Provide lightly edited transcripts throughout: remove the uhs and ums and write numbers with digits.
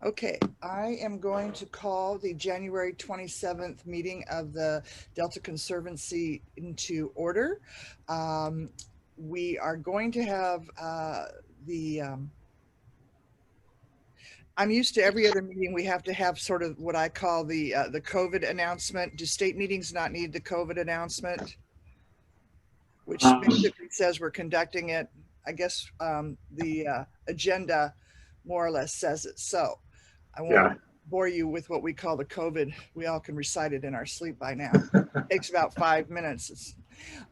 Okay, I am going to call the January 27th meeting of the Delta Conservancy into order. We are going to have I'm used to every other meeting we have to have sort of what I call the COVID announcement. Do state meetings not need the COVID announcement? Which basically says we're conducting it. I guess the agenda more or less says it. So I won't bore you with what we call the COVID. We all can recite it in our sleep by now. It takes about 5 minutes.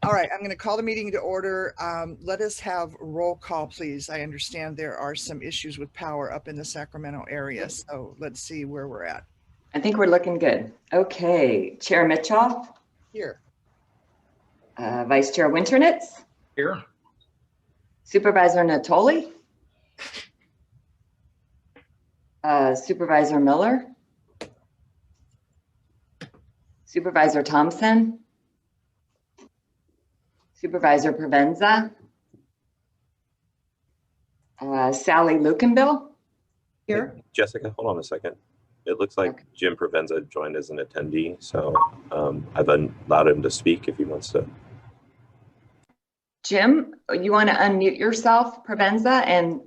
All right, I'm going to call the meeting to order. Let us have roll call, please. I understand there are some issues with power up in the Sacramento area. So let's see where we're at. I think we're looking good. Okay, Chair Mitchoff. Here. Vice Chair Winternitz. Here. Supervisor Natoli. Supervisor Miller. Supervisor Thompson. Supervisor Provenza. Sally Lukenbill. Here. Hey, Jessica, hold on a second. It looks like okay. Jim Provenza joined as an attendee, so I've allowed him to speak if he wants to. Jim, you want to unmute yourself, Provenza, and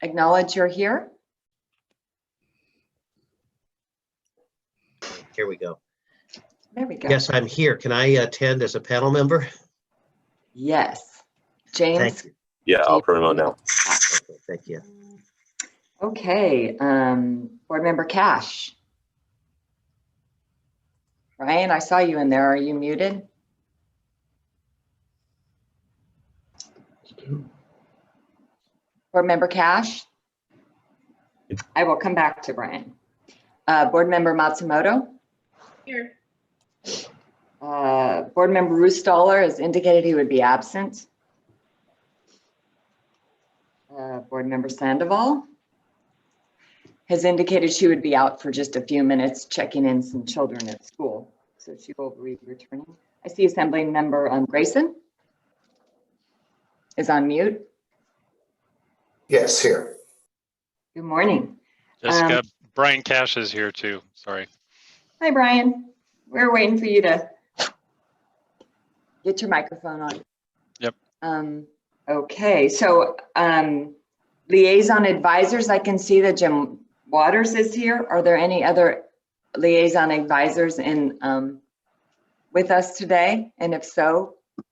acknowledge you're here? Here we go. There we go. Yes, I'm here. Can I attend as a panel member? Yes. James? Thank you. Yeah, I'll promote now. Okay, thank you. Okay, Board Member Cash. Ryan, I saw you in there. Are you muted? Board Member Cash? I will come back to Brian. Board Member Matsumoto? Here. Board Member Rustaller has indicated he would be absent. Board Member Sandoval has indicated she would be out for just a few minutes checking in some children at school. So she will be returning. I see Assembly Member Grayson is on mute. Yes, here. Good morning. Jessica, Brian Cash is here too. Sorry. Hi, Brian. We're waiting for you to get your microphone on. Yep. Okay, so liaison advisors, I can see that Jim Waters is here. Are there any other liaison advisors in with us today? And if so, you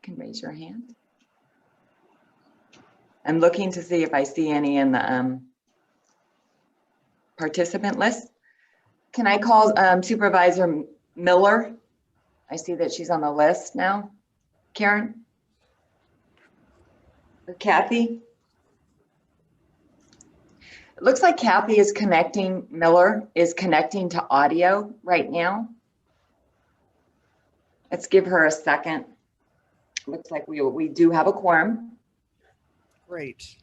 can raise your hand. I'm looking to see if I see any in the participant list. Can I call Supervisor Miller? I see that she's on the list now. Karen? Or Kathy? It looks like Kathy is connecting, Miller is connecting to audio right now. Let's give her a second. Looks like we do have a quorum. Great.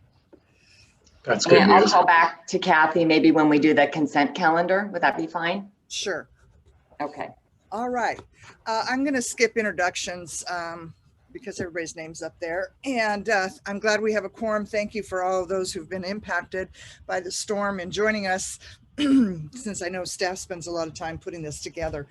That's good And I'll news. call back to Kathy maybe when we do the consent calendar. Would that be fine? Sure. Okay. All right. I'm going to skip introductions because everybody's name's up there. And I'm glad we have a quorum. Thank you for all of those who've been impacted by the storm and joining us, since I know staff spends a lot of time putting this together.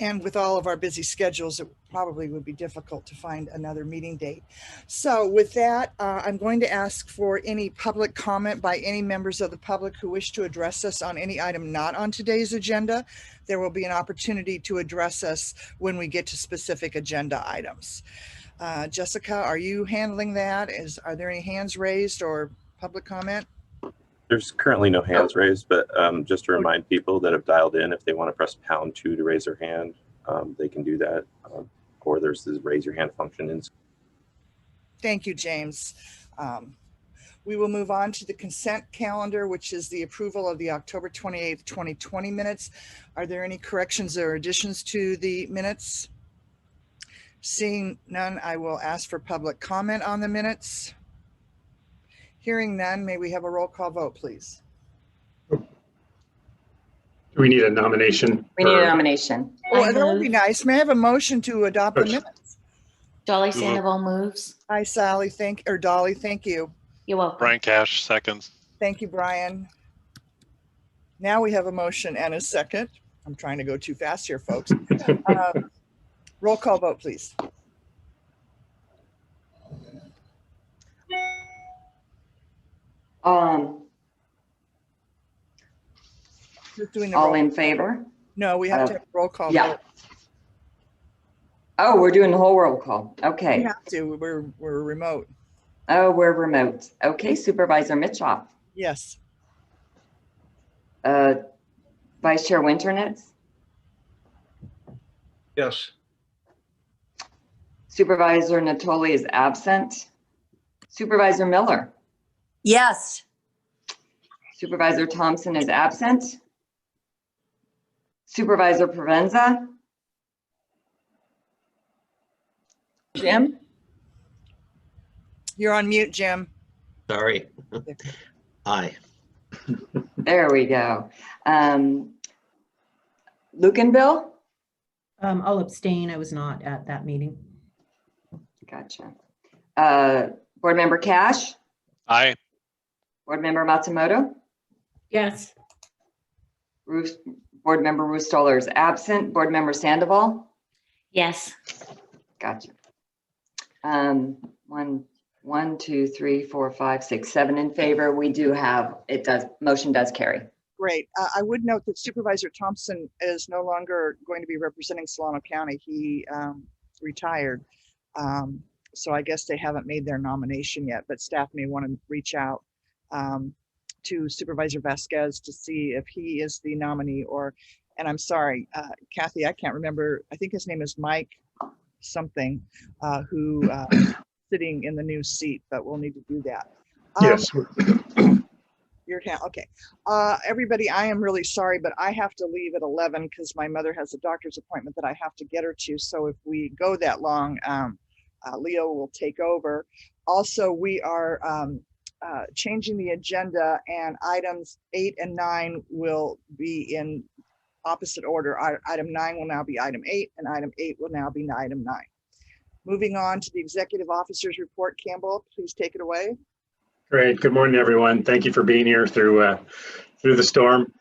And with all of our busy schedules, it probably would be difficult to find another meeting date. So with that, I'm going to ask for any public comment by any members of the public who wish to address us on any item not on today's agenda. There will be an opportunity to address us when we get to specific agenda items. Jessica, are you handling that? Are there any hands raised or public comment? There's currently no hands raised, but just to remind people that have dialed in, if they want to press #2 to raise their hand, they can do that. Or there's this raise your hand function. Thank you, James. We will move on to the consent calendar, which is the approval of the October 28th, 2020 minutes. Are there any corrections or additions to the minutes? Seeing none, I will ask for public comment on the minutes. Hearing none, may we have a roll call vote, please? Do we need a nomination? We need a nomination. Oh, that would be nice. May I have a motion to adopt the minutes? Dolly Sandoval moves. Hi, Sally. Dolly, thank you. You're welcome. Brian Cash seconds. Thank you, Brian. Now we have a motion and a second. I'm trying to go too fast here, folks. Roll call vote, please. Who's doing the All roll? in favor? No, we have to have a roll call Yeah. vote. Oh, we're doing the whole roll call. We Okay. have to, we're remote. Oh, we're remote. Okay, Supervisor Mitchoff. Yes. Vice Chair Winternitz, Yes. Supervisor Natoli is absent. Supervisor Miller, Yes. Supervisor Thompson is absent. Supervisor Provenza. Jim? You're on mute, Jim. Sorry. Aye. There we go. Lucanville? I'll abstain. I was not at that meeting. Gotcha. Board Member Cash? Aye. Board Member Matsumoto? Yes. Board Member Rustoller is absent. Board Member Sandoval? Yes. Gotcha. 1, 2, 3, 4, 5, 6, 7 in favor. We do have, motion does carry. Great. I would note that Supervisor Thompson is no longer going to be representing Solano County. He retired. So I guess they haven't made their nomination yet, but staff may want to reach out to Supervisor Vasquez to see if he is the nominee and I'm sorry, Kathy, I can't remember. I think his name is Mike something, who sitting in the new seat, but we'll need to do that. Yes. Your hand, okay. Everybody, I am really sorry, but I have to leave at 11 because my mother has a doctor's appointment that I have to get her to. So if we go that long, Leo will take over. Also, we are changing the agenda, and items 8 and 9 will be in opposite order. Item 9 will now be item 8, and item 8 will now be item 9. Moving on to the executive officer's report. Campbell, please take it away. Great. Good morning, everyone. Thank you for being here through the storm.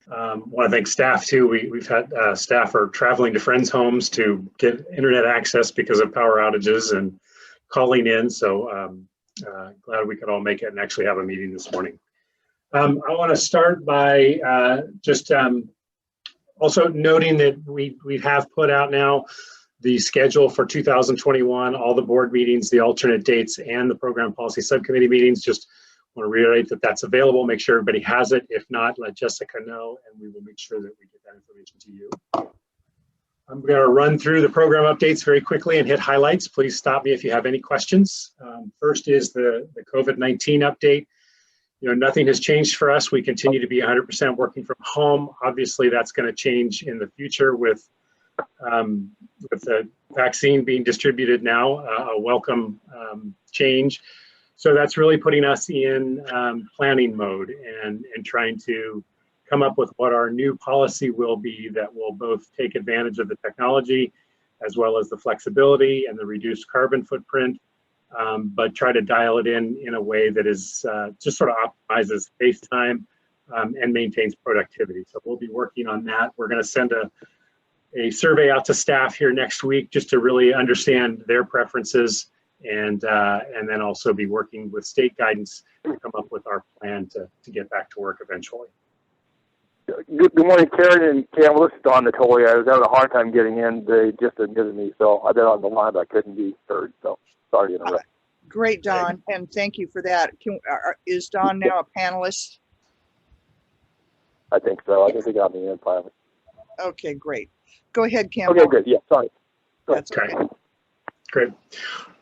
Want to thank staff too. We've had staff are traveling to friends' homes to get internet access because of power outages and calling in. So glad we could all make it and actually have a meeting this morning. I want to start by just also noting that we have put out now the schedule for 2021, all the board meetings, the alternate dates, and the program policy subcommittee meetings. Just want to reiterate that that's available. Make sure everybody has it. If not, let Jessica know, and we will make sure that we get that information to you. I'm going to run through the program updates very quickly and hit highlights. Please stop me if you have any questions. First is the COVID-19 update. Nothing has changed for us. We continue to be 100% working from home. Obviously, that's going to change in the future with the vaccine being distributed now, a welcome change. So that's really putting us in planning mode and trying to come up with what our new policy will be that will both take advantage of the technology as well as the flexibility and the reduced carbon footprint, but try to dial it in a way that is just sort of optimizes face time and maintains productivity. So we'll be working on that. We're going to send a survey out to staff here next week just to really understand their preferences and then also be working with state guidance to come up with our plan to get back to work eventually. Good morning, Karen and Campbell. This is Don Natoli. I was having a hard time getting in. They just admitted me, so I've been on the line, but I couldn't be heard. So sorry to interrupt. Great, Don, and thank you for that. Is Don now a panelist? I think so. I think they got me in finally. Okay, great. Go ahead, Campbell. Okay, good. Yeah, sorry. That's okay. Great.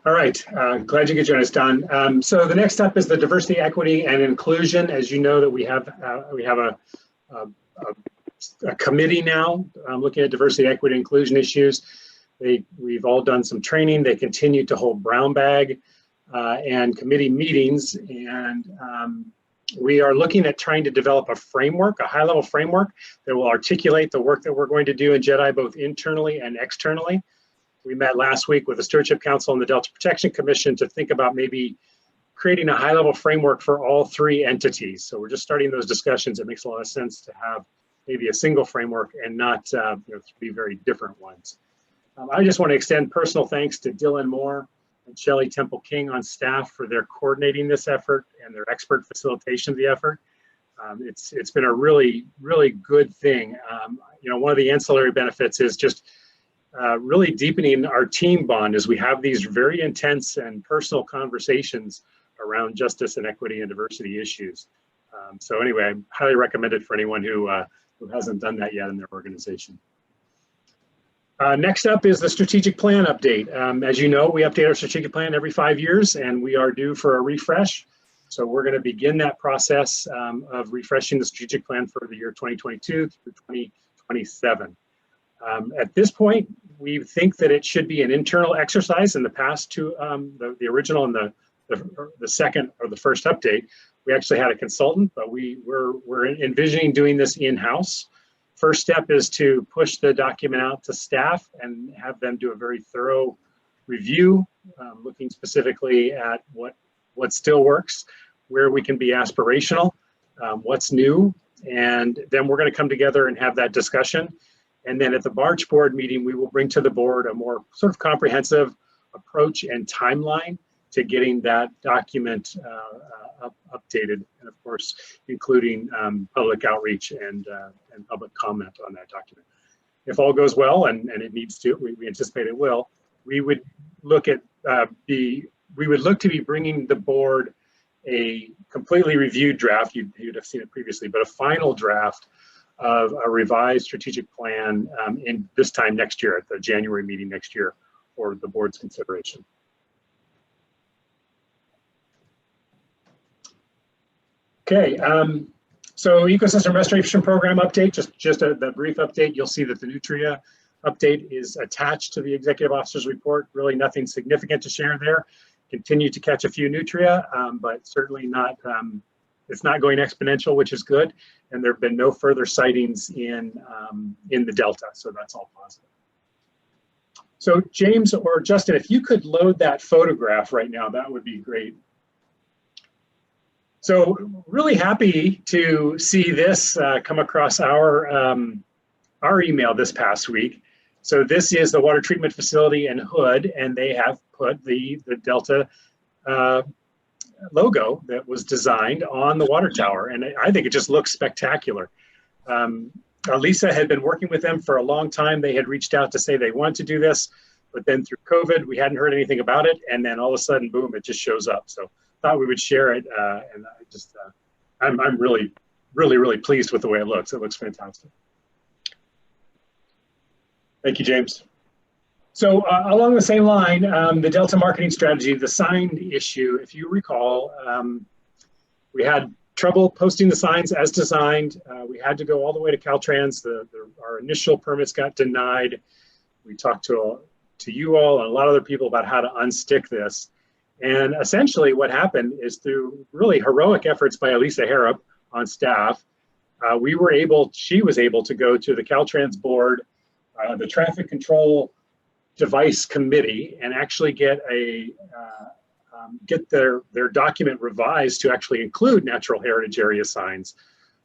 All right. Glad you could join us, Don. So the next step is the diversity, equity, and inclusion. As you know, that we have a committee now looking at diversity, equity, inclusion issues. We've all done some training. They continue to hold brown bag and committee meetings, and we are looking at trying to develop a framework, a high-level framework that will articulate the work that we're going to do in JEDI, both internally and externally. We met last week with the Stewardship Council and the Delta Protection Commission to think about maybe creating a high-level framework for all three entities. So we're just starting those discussions. It makes a lot of sense to have maybe a single framework and not three very different ones. I just want to extend personal thanks to Dylan Moore and Shelley Temple King on staff for their coordinating this effort and their expert facilitation of the effort. It's been a really, really good thing. One of the ancillary benefits is just really deepening our team bond as we have these very intense and personal conversations around justice and equity and diversity issues. So anyway, I highly recommend it for anyone who hasn't done that yet in their organization. Next up is the strategic plan update. As you know, we update our strategic plan every 5 years, and we are due for a refresh. So we're going to begin that process of refreshing the strategic plan for the year 2022 through 2027. At this point, we think that it should be an internal exercise. In the past two, the original and the second or the first update, we actually had a consultant, but we're envisioning doing this in-house. First step is to push the document out to staff and have them do a very thorough review, looking specifically at what still works, where we can be aspirational, what's new, and then we're going to come together and have that discussion. And then at the March board meeting, we will bring to the board a more sort of comprehensive approach and timeline to getting that document updated, and of course, including public outreach and public comment on that document. If all goes well, and it needs to, we anticipate it will, we would look at we would look to be bringing the board a completely reviewed draft. You'd have seen it previously, but a final draft of a revised strategic plan in this time next year, at the January meeting next year, for the board's consideration. Okay, so ecosystem restoration program update, just a brief update. You'll see that the Nutria update is attached to the executive officer's report. Really nothing significant to share there. Continue to catch a few Nutria, but certainly not, it's not going exponential, which is good. And there have been no further sightings in the Delta, so that's all positive. So James or Justin, if you could load that photograph right now, that would be great. So really happy to see this come across our email this past week. So this is the water treatment facility in Hood, and they have put the Delta logo that was designed on the water tower, and I think it just looks spectacular. Lisa had been working with them for a long time. They had reached out to say they want to do this, but then through COVID, we hadn't heard anything about it, and then all of a sudden, boom, it just shows up. So thought we would share it, and I just, I'm really, really, really pleased with the way it looks. It looks fantastic. Thank you, James. So along the same line, the Delta marketing strategy, the sign issue, if you recall, we had trouble posting the signs as designed. We had to go all the way to Caltrans. Our initial permits got denied. We talked to you all and a lot of other people about how to unstick this. And essentially what happened is, through really heroic efforts by Elisa Harrop on staff, she was able to go to the Caltrans board, the traffic control device committee, and actually get their document revised to actually include natural heritage area signs.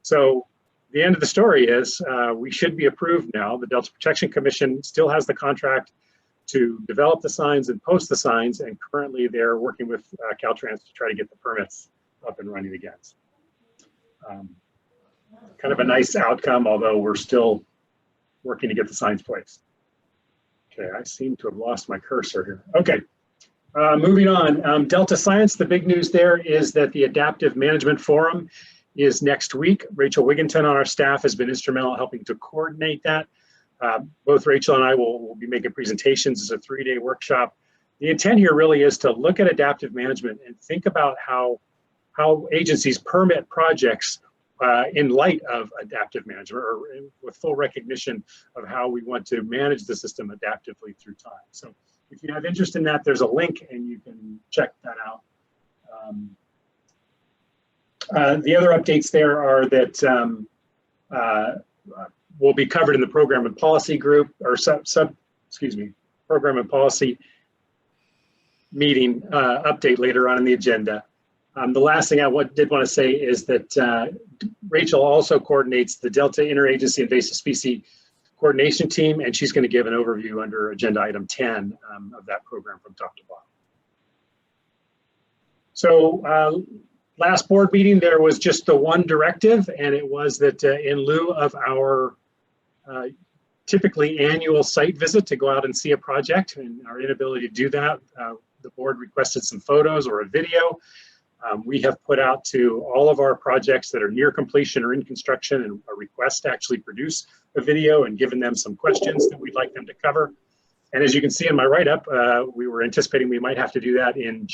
So the end of the story is we should be approved now. The Delta Protection Commission still has the contract to develop the signs and post the signs, and currently they're working with Caltrans to try to get the permits up and running again. Kind of a nice outcome, although we're still working to get the signs placed. Okay, I seem to have lost my cursor here. Okay, moving on. Delta Science, the big news there is that the Adaptive Management Forum is next week. Rachel Wigginton on our staff has been instrumental in helping to coordinate that. Both Rachel and I will be making presentations. It's a 3-day workshop. The intent here really is to look at adaptive management and think about how agencies permit projects in light of adaptive management, or with full recognition of how we want to manage the system adaptively through time. So if you have interest in that, there's a link and you can check that out. The other updates there are that will be covered in the program and policy group, or program and policy meeting update later on in the agenda. The last thing I did want to say is that Rachel also coordinates the Delta Interagency Invasive Species Coordination Team, and she's going to give an overview under agenda item 10 of that program from top to bottom. So last board meeting, there was just the one directive, and it was that in lieu of our typically annual site visit to go out and see a project and our inability to do that, the board requested some photos or a video. We have put out to all of our projects that are near completion or in construction and a request to actually produce a video and given them some questions that we'd like them to cover. And as you can see in my write-up, we were anticipating we might have to do that in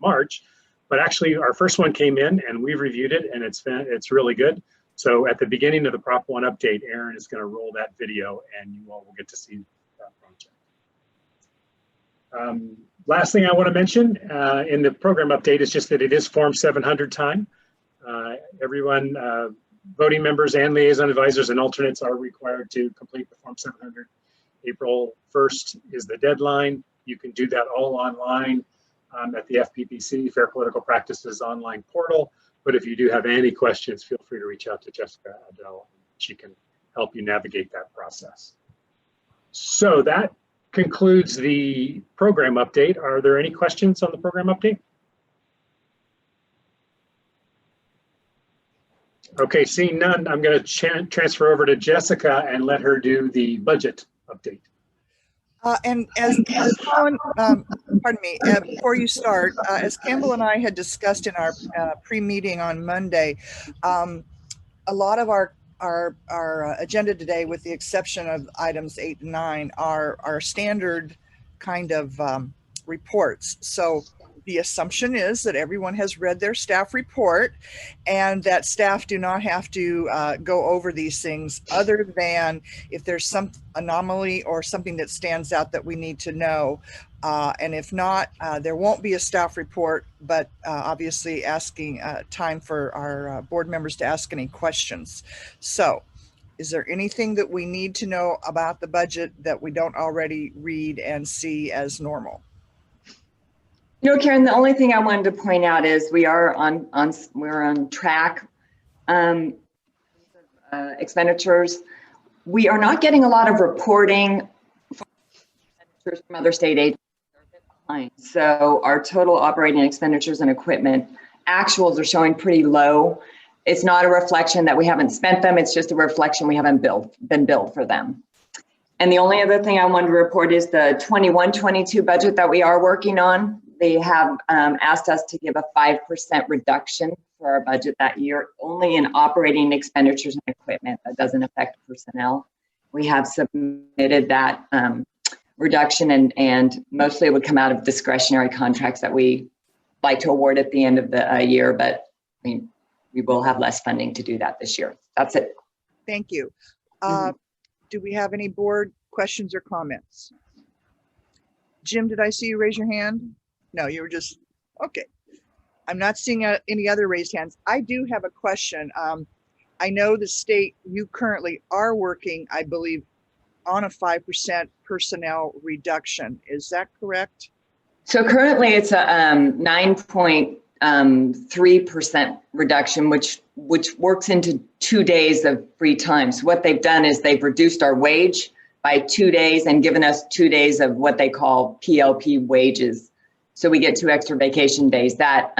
March, but actually our first one came in and we've reviewed it and it's really good. So at the beginning of the Prop 1 update, Aaron is going to roll that video and you all will get to see that project. Last thing I want to mention in the program update is just that it is Form 700 time. Everyone, voting members and liaison advisors and alternates are required to complete the Form 700. April 1st is the deadline. You can do that all online at the FPPC, Fair Political Practices online portal. But if you do have any questions, feel free to reach out to Jessica Adele. She can help you navigate that process. So that concludes the program update. Are there any questions on the program update? Okay, seeing none, I'm going to transfer over to Jessica and let her do the budget update. And as Colin, pardon me, before you start, as Campbell and I had discussed in our pre-meeting on Monday, a lot of our agenda today, with the exception of items 8 and 9, are standard kind of reports. So the assumption is that everyone has read their staff report and that staff do not have to go over these things other than if there's some anomaly or something that stands out that we need to know. And if not, there won't be a staff report, but obviously asking time for our board members to ask any questions. So is there anything that we need to know about the budget that we don't already read and see as normal? You know, Karen, the only thing I wanted to point out is we are we're on track. Expenditures. We are not getting a lot of reporting from other state agencies. So our total operating expenditures and equipment actuals are showing pretty low. It's not a reflection that we haven't spent them. It's just a reflection we haven't been billed for them. And the only other thing I wanted to report is the 21-22 budget that we are working on. They have asked us to give a 5% reduction for our budget that year, only in operating expenditures and equipment. That doesn't affect personnel. We have submitted that reduction and mostly it would come out of discretionary contracts that we like to award at the end of the year, but we will have less funding to do that this year. That's it. Thank you. Do we have any board questions or comments? Jim, did I see you raise your hand? No, you were just, okay. I'm not seeing any other raised hands. I do have a question. I know the state, you currently are working, I believe, on a 5% personnel reduction. Is that correct? So currently it's a 9.3% reduction, which works into 2 days of free time. So what they've done is they've reduced our wage by 2 days and given us 2 days of what they call PLP wages. So we get 2 extra vacation days. That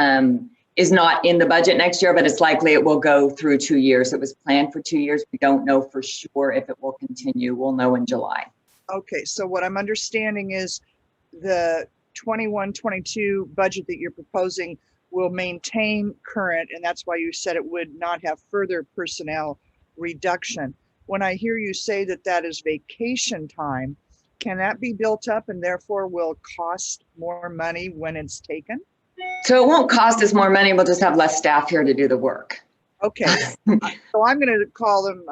is not in the budget next year, but it's likely it will go through 2 years. It was planned for 2 years. We don't know for sure if it will continue. We'll know in July. Okay, so what I'm understanding is the 21-22 budget that you're proposing will maintain current, and that's why you said it would not have further personnel reduction. When I hear you say that that is vacation time, can that be built up and therefore will cost more money when it's taken? So it won't cost us more money. We'll just have less staff here to do the work. Okay, so I'm going to call them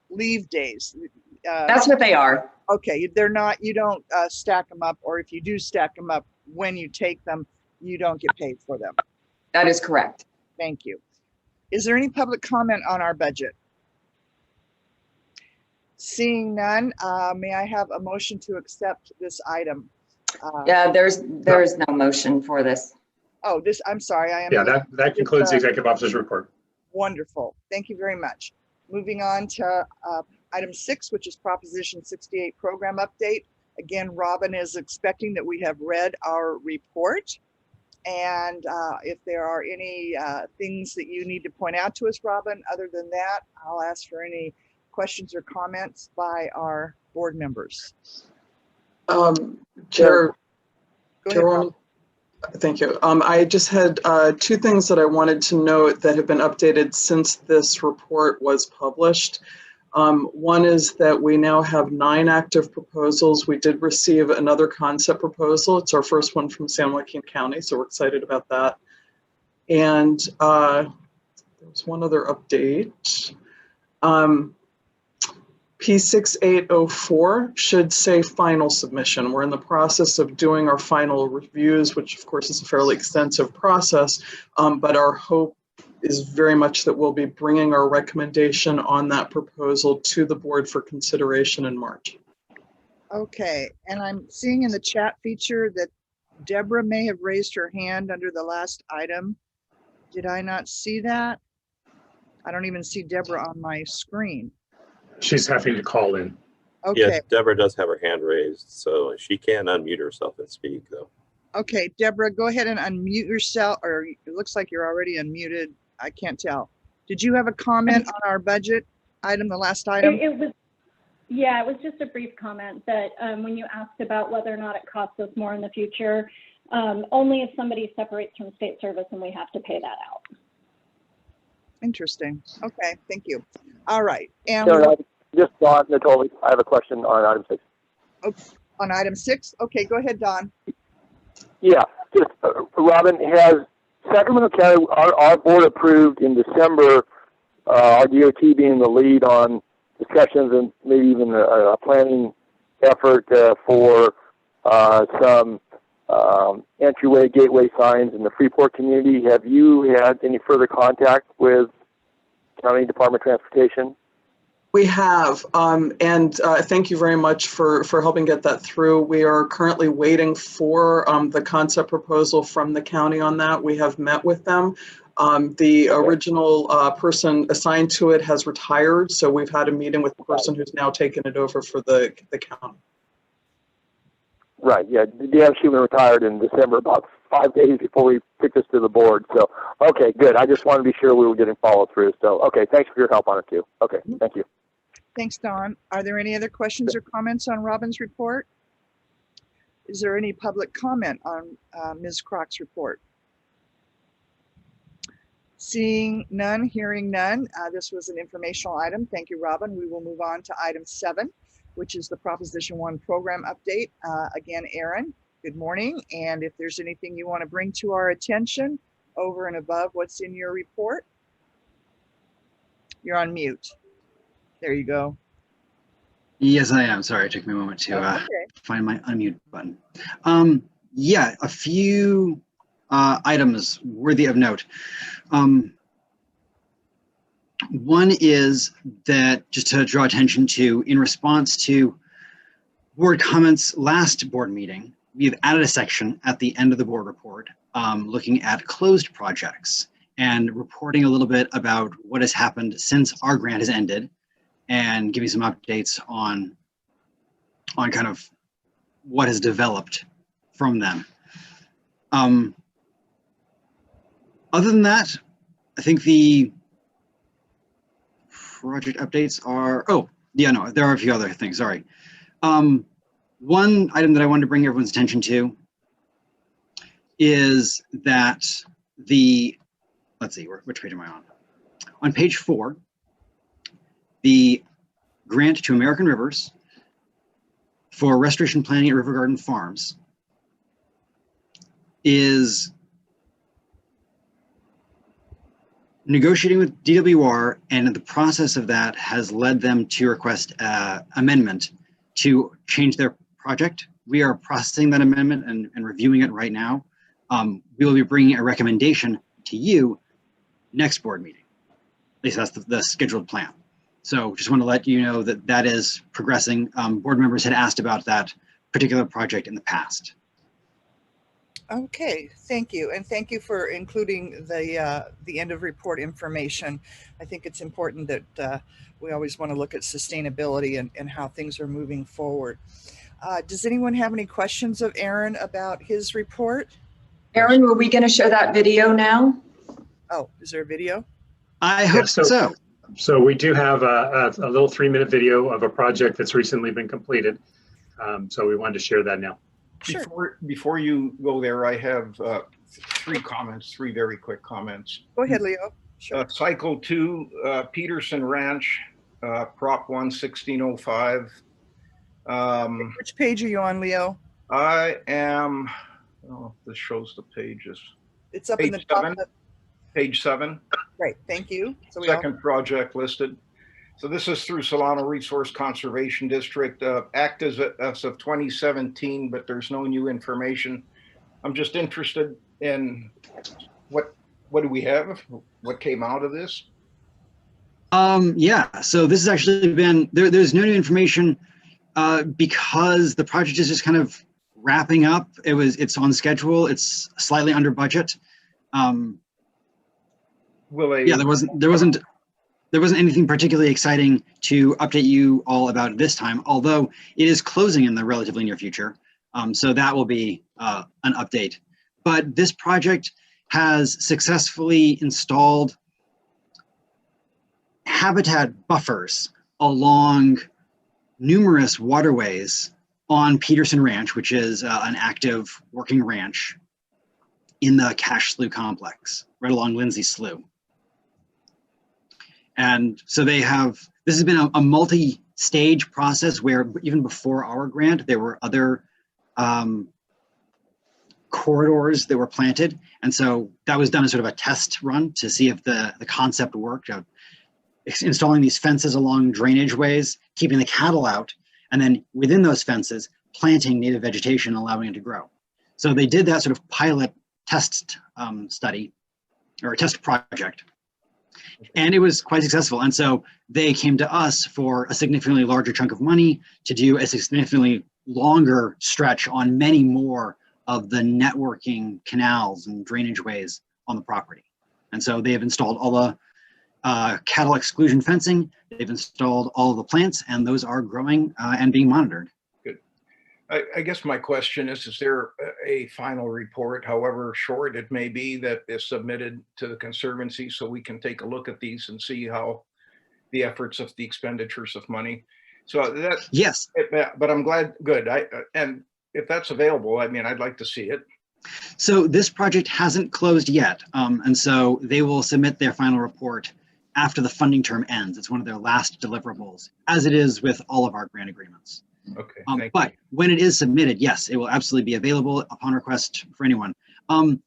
leave days. That's what they are. Okay, they're not, you don't stack them up, or if you do stack them up, when you take them, you don't get paid for them. That is correct. Thank you. Is there any public comment on our budget? Seeing none, may I have a motion to accept this item? Yeah, there's no motion for this. Oh, I'm sorry, I am. Yeah, that concludes the executive officer's report. Wonderful. Thank you very much. Moving on to item 6, which is Proposition 68 program update. Again, Robin is expecting that we have read our report. And if there are any things that you need to point out to us, Robin, other than that, I'll ask for any questions or comments by our board members. Chair, Go ahead, Chairwoman, Robin. thank you. I just had 2 things that I wanted to note that have been updated since this report was published. One is that we now have 9 active proposals. We did receive another concept proposal. It's our first one from San Joaquin County, so we're excited about that. And there was one other update. P6804 should say final submission. We're in the process of doing our final reviews, which of course is a fairly extensive process, but our hope is very much that we'll be bringing our recommendation on that proposal to the board for consideration in March. Okay, and I'm seeing in the chat feature that Deborah may have raised her hand under the last item. Did I not see that? I don't even see Deborah on my screen. She's having to call in. Okay, Yeah, Deborah does have her hand raised, so she can unmute herself and speak, though. okay, Deborah, go ahead and unmute yourself, or it looks like you're already unmuted. I can't tell. Did you have a comment on our budget item, the last item? It was, yeah, it was just a brief comment that when you asked about whether or not it costs us more in the future, only if somebody separates from state service and we have to pay that out. Interesting. Okay, thank you. All right, and Chair, just Don Natoli, I have a question on item 6. on item 6, okay, go ahead, Don. Yeah, just Robin, has Sacramento County, our board approved in December, our DOT being the lead on discussions and maybe even a planning effort for some entryway, gateway signs in the Freeport community. Have you had any further contact with County Department of Transportation? We have, and thank you very much for helping get that through. We are currently waiting for the concept proposal from the county on that. We have met with them. The original person assigned to it has retired, so we've had a meeting with the person who's now taken it over for the county. Right, yeah, Dan Schumann retired in December, about 5 days before we picked this to the board. So, okay, good. I just wanted to be sure we were getting follow through. So, okay, thanks for your help on it too. Okay, thank you. Thanks, Don. Are there any other questions or comments on Robin's report? Is there any public comment on Ms. Croc's report? Seeing none, hearing none, this was an informational item. Thank you, Robin. We will move on to item 7, which is the Proposition 1 program update. Again, Aaron, good morning. And if there's anything you want to bring to our attention over and above what's in your report, you're on mute. There you go. Yes, I am. Sorry, it took me a moment to find my unmute button. Yeah, a few items worthy of note. One is that, just to draw attention to, in response to board comments last board meeting, we've added a section at the end of the board report looking at closed projects and reporting a little bit about what has happened since our grant has ended, and giving some updates on kind of what has developed from them. Other than that, I think the project updates are, oh, yeah, no, there are a few other things, sorry. One item that I wanted to bring everyone's attention to is that let's see, which page am I on? On page 4, the grant to American Rivers for restoration planning at River Garden Farms is negotiating with DWR, and the process of that has led them to request amendment to change their project. We are processing that amendment and reviewing it right now. We will be bringing a recommendation to you next board meeting. At least that's the scheduled plan. So just want to let you know that that is progressing. Board members had asked about that particular project in the past. Okay, thank you. And thank you for including the end of report information. I think it's important that we always want to look at sustainability and how things are moving forward. Does anyone have any questions of Aaron about his report? Aaron, were we going to show that video now? Oh, is there a video? I hope so. So we do have a little 3-minute video of a project that's recently been completed. So we wanted to share that now. Sure. Before you go there, I have 3 comments, 3 very quick comments. Go ahead, Leo. Sure. Cycle 2, Peterson Ranch, Prop 1, 1605. Which page are you on, Leo? I am, oh, this shows the pages. It's up in the top. Page 7. Great, thank you. So Second project listed. So this is through Solano Resource Conservation District, act as of 2017, but there's no new information. I'm just interested in what do we have? What came out of this? Yeah, so this has actually been, there's no new information because the project is just kind of wrapping up. It's on schedule. It's slightly under budget. Yeah, there wasn't anything particularly exciting to update you all about this time, although it is closing in the relatively near future. So that will be an update. But this project has successfully installed habitat buffers along numerous waterways on Peterson Ranch, which is an active working ranch in the Cache Slough complex, right along Lindsay Slough. And so this has been a multi-stage process where even before our grant, there were other corridors that were planted. And so that was done as sort of a test run to see if the concept worked of installing these fences along drainage ways, keeping the cattle out, and then within those fences, planting native vegetation, allowing it to grow. So they did that sort of pilot test study or test project. And it was quite successful. And so they came to us for a significantly larger chunk of money to do a significantly longer stretch on many more of the networking canals and drainage ways on the property. And so they have installed all the cattle exclusion fencing. They've installed all of the plants, and those are growing and being monitored. Good. I guess my question is there a final report, however short it may be, that is submitted to the Conservancy so we can take a look at these and see how the efforts of the expenditures of money? So that, yes, but I'm glad, good. And if that's available, I mean, I'd like to see it. So this project hasn't closed yet. And so they will submit their final report after the funding term ends. It's one of their last deliverables, as it is with all of our grant agreements. Okay. But when it is submitted, yes, it will absolutely be available upon request for anyone. And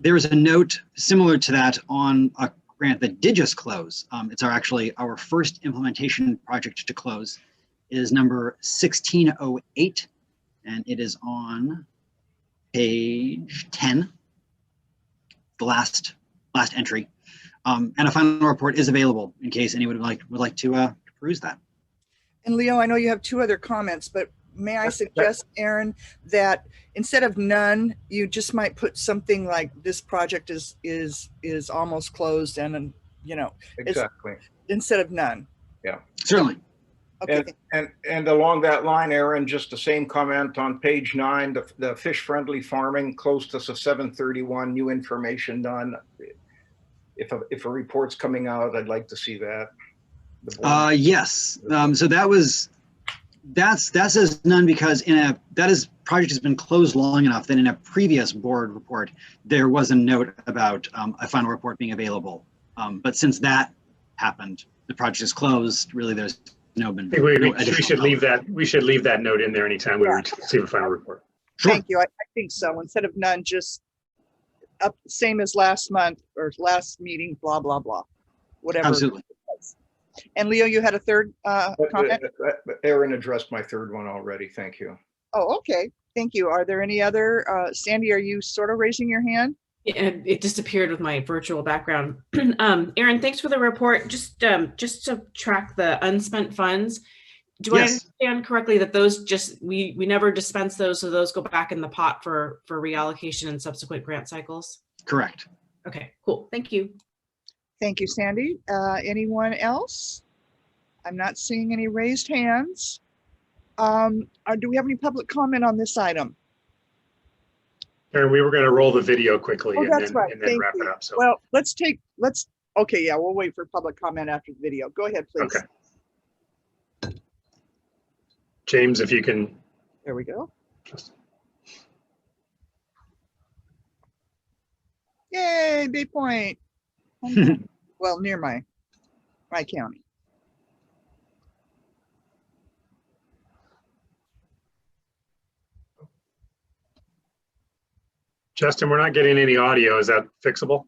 there is a note similar to that on a grant that did just close. It's actually our first implementation project to close. It is number 1608, and it is on page 10, the last entry. And a final report is available in case anyone would like to peruse that. And Leo, I know you have 2 other comments, but may I suggest, Aaron, that instead of none, you just might put something like this project is almost closed, and you know, exactly, instead of none. Yeah, certainly. Okay. And along that line, Aaron, just the same comment on page 9, the fish-friendly farming, close to 731, new information done. If a report's coming out, I'd like to see that. Yes. So that says none because project has been closed long enough that in a previous board report there was a note about a final report being available. But since that happened, the project is closed. Really, there's we should leave that note in there anytime we receive a final report. Sure. Thank you. I think so. Instead of none, just up same as last month or last meeting, blah blah blah, whatever. Absolutely. And Leo, you had a third comment? Aaron addressed my third one already. Thank you. Oh, okay. Thank you. Are there any other? Sandy, are you sort of raising your hand? It disappeared with my virtual background. Aaron, thanks for the report. Just to track the unspent funds, Do I Yes. understand correctly that those just, we never dispense those, so those go back in the pot for reallocation in subsequent grant cycles? Correct. Okay, cool. Thank you. Thank you, Sandy. Anyone else? I'm not seeing any raised hands. Do we have any public comment on this item? Karen, we were going to roll the video quickly Oh, and that's then, right. and then Thank wrap it you. up. So, Well, okay, yeah, we'll wait for public comment after the video. Go ahead, please. okay. James, if you can. There we go. Just, Yay, Bay Point. Well, near my county. Justin, we're not getting any audio. Is that fixable?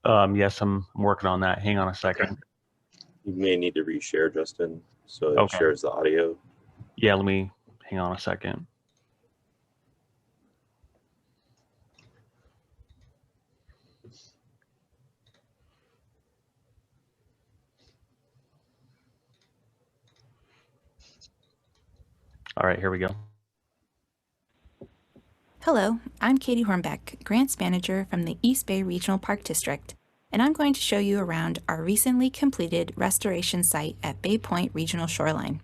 Yes, I'm working on that. Hang on a second. Okay. You may need to reshare, Justin, so it Okay. shares the audio. Yeah, let me hang on a second. All right, here we go. Hello, I'm Katie Hornbeck, Grants Manager from the East Bay Regional Park District, and I'm going to show you around our recently completed restoration site at Bay Point Regional Shoreline.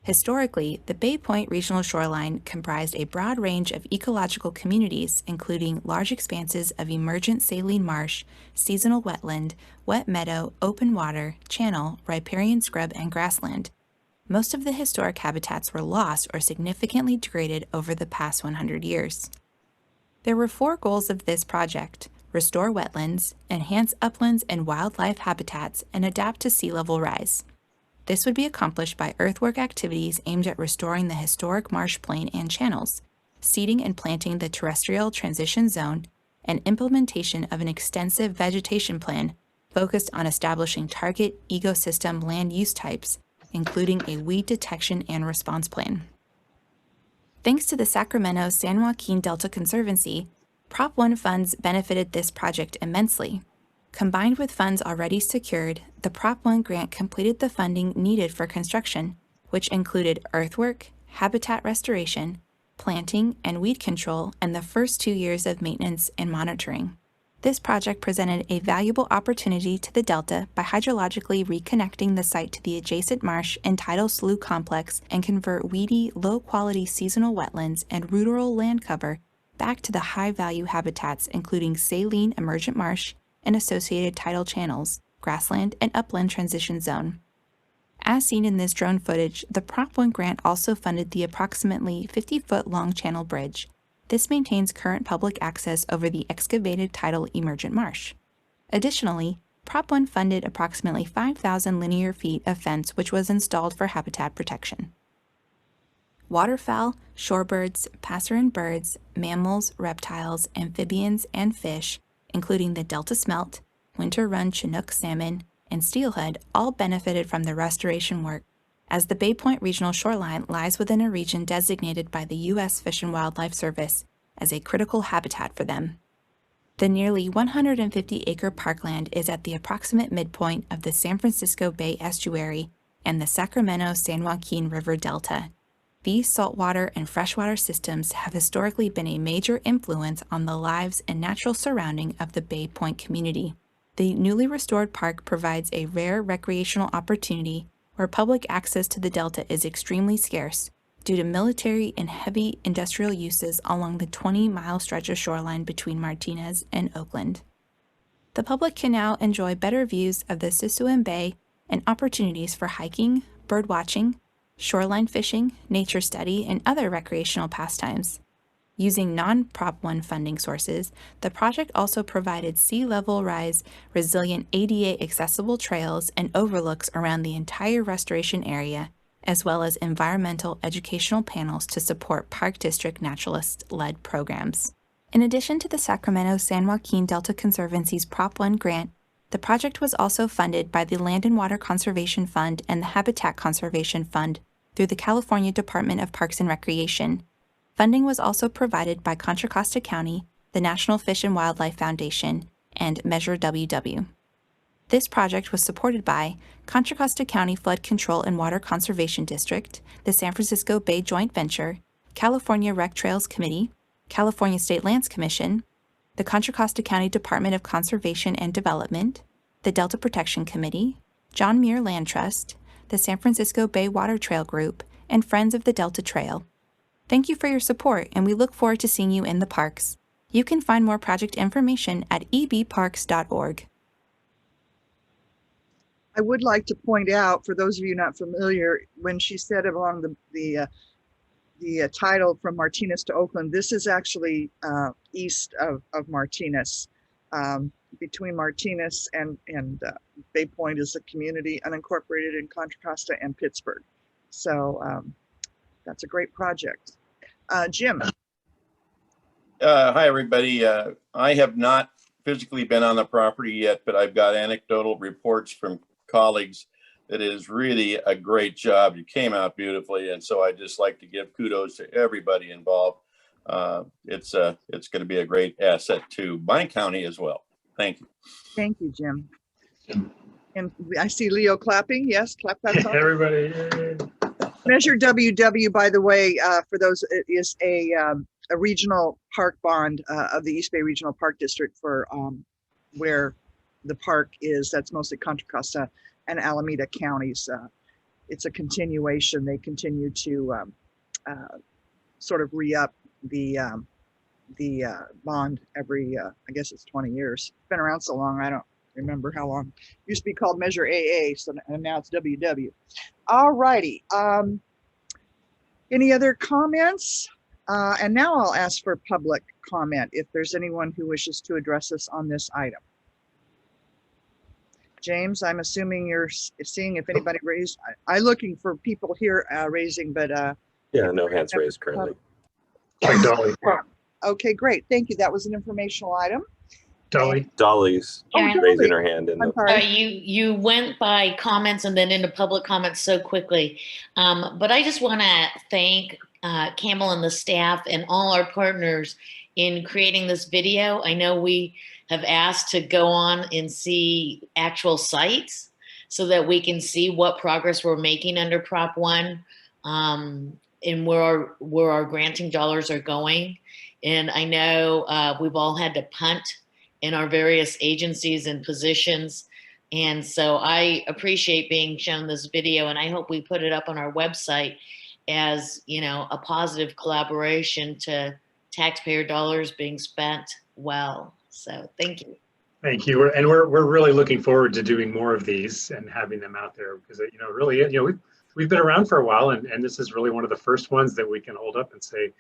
Historically, the Bay Point Regional Shoreline comprised a broad range of ecological communities, including large expanses of emergent saline marsh, seasonal wetland, wet meadow, open water, channel, riparian scrub, and grassland. Most of the historic habitats were lost or significantly degraded over the past 100 years. There were 4 goals of this project: restore wetlands, enhance uplands and wildlife habitats, and adapt to sea level rise. This would be accomplished by earthwork activities aimed at restoring the historic marsh plain and channels, seeding and planting the terrestrial transition zone, and implementation of an extensive vegetation plan focused on establishing target ecosystem land use types, including a weed detection and response plan. Thanks to the Sacramento San Joaquin Delta Conservancy, Prop 1 funds benefited this project immensely. Combined with funds already secured, the Prop 1 grant completed the funding needed for construction, which included earthwork, habitat restoration, planting and weed control, and the first 2 years of maintenance and monitoring. This project presented a valuable opportunity to the Delta by hydrologically reconnecting the site to the adjacent marsh and tidal slough complex and convert weedy, low-quality seasonal wetlands and ruderal land cover back to the high-value habitats including saline emergent marsh and associated tidal channels, grassland, and upland transition zone. As seen in this drone footage, the Prop 1 grant also funded the approximately 50-foot-long channel bridge. This maintains current public access over the excavated tidal emergent marsh. Additionally, Prop 1 funded approximately 5,000 linear feet of fence which was installed for habitat protection. Waterfowl, shorebirds, passerine birds, mammals, reptiles, amphibians, and fish, including the Delta smelt, winter run Chinook salmon, and steelhead, all benefited from the restoration work, as the Bay Point Regional Shoreline lies within a region designated by the U.S. Fish and Wildlife Service as a critical habitat for them. The nearly 150-acre parkland is at the approximate midpoint of the San Francisco Bay Estuary and the Sacramento-San Joaquin River Delta. These saltwater and freshwater systems have historically been a major influence on the lives and natural surrounding of the Bay Point community. The newly restored park provides a rare recreational opportunity where public access to the Delta is extremely scarce due to military and heavy industrial uses along the 20-mile stretch of shoreline between Martinez and Oakland. The public can now enjoy better views of the Sisseton Bay and opportunities for hiking, bird watching, shoreline fishing, nature study, and other recreational pastimes. Using non-Prop 1 funding sources, the project also provided sea level rise resilient ADA accessible trails and overlooks around the entire restoration area, as well as environmental educational panels to support Park District naturalist-led programs. In addition to the Sacramento San Joaquin Delta Conservancy's Prop 1 grant, the project was also funded by the Land and Water Conservation Fund and the Habitat Conservation Fund through the California Department of Parks and Recreation. Funding was also provided by Contra Costa County, the National Fish and Wildlife Foundation, and Measure WW. This project was supported by Contra Costa County Flood Control and Water Conservation District, the San Francisco Bay Joint Venture, California Rec Trails Committee, California State Lands Commission, the Contra Costa County Department of Conservation and Development, the Delta Protection Committee, John Muir Land Trust, the San Francisco Bay Water Trail Group, and Friends of the Delta Trail. Thank you for your support, and we look forward to seeing you in the parks. You can find more project information at ebparks.org. I would like to point out, for those of you not familiar, when she said along the title from Martinez to Oakland, this is actually east of Martinez. Between Martinez and Bay Point is a community unincorporated in Contra Costa and Pittsburgh. So that's a great project. Jim. Hi, everybody. I have not physically been on the property yet, but I've got anecdotal reports from colleagues that is really a great job. You came out beautifully, and so I just like to give kudos to everybody involved. It's going to be a great asset to my county as well. Thank you. Thank you, Jim. And I see Leo clapping. Yes, clap that. Everybody. Measure WW, by the way, for those, is a regional park bond of the East Bay Regional Park District for where the park is. That's mostly Contra Costa and Alameda counties. It's a continuation. They continue to sort of re-up the bond every, I guess it's 20 years. It's been around so long, I don't remember how long. It used to be called Measure AA, so and now it's WW. All righty. Any other comments? And now I'll ask for public comment if there's anyone who wishes to address us on this item. James, I'm assuming you're seeing if anybody raised. I'm looking for people here raising, but yeah, no hands raised currently. Dolly. Okay, great. Thank you. That was an informational item. Dolly's raising her hand. You went by comments and then into public comments so quickly. But I just want to thank Campbell and the staff and all our partners in creating this video. I know we have asked to go on and see actual sites so that we can see what progress we're making under Prop 1 and where our granting dollars are going. And I know we've all had to punt in our various agencies and positions. And so I appreciate being shown this video, and I hope we put it up on our website as, you know, a positive collaboration to taxpayer dollars being spent well. So thank you. Thank you. And we're really looking forward to doing more of these and having them out there because, you know, really, you know, we've been around for a while, and this is really one of the first ones that we can hold up and say, you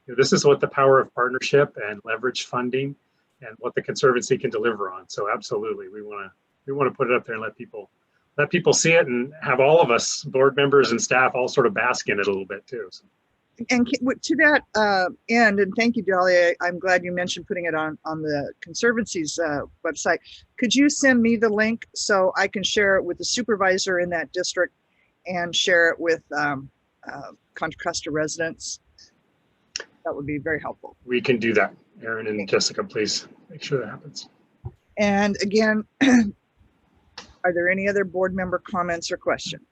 know, this is what the power of partnership and leverage funding and what the Conservancy can deliver on. So absolutely, we want to put it up there and let people see it and have all of us, board members and staff, all sort of bask in it a little bit too. So. And to that end, and thank you, Dolly, I'm glad you mentioned putting it on the Conservancy's website. Could you send me the link so I can share it with the supervisor in that district and share it with Contra Costa residents? That would be very helpful. We can do that. Aaron and Jessica, please make sure that happens. And again, are there any other board member comments or questions?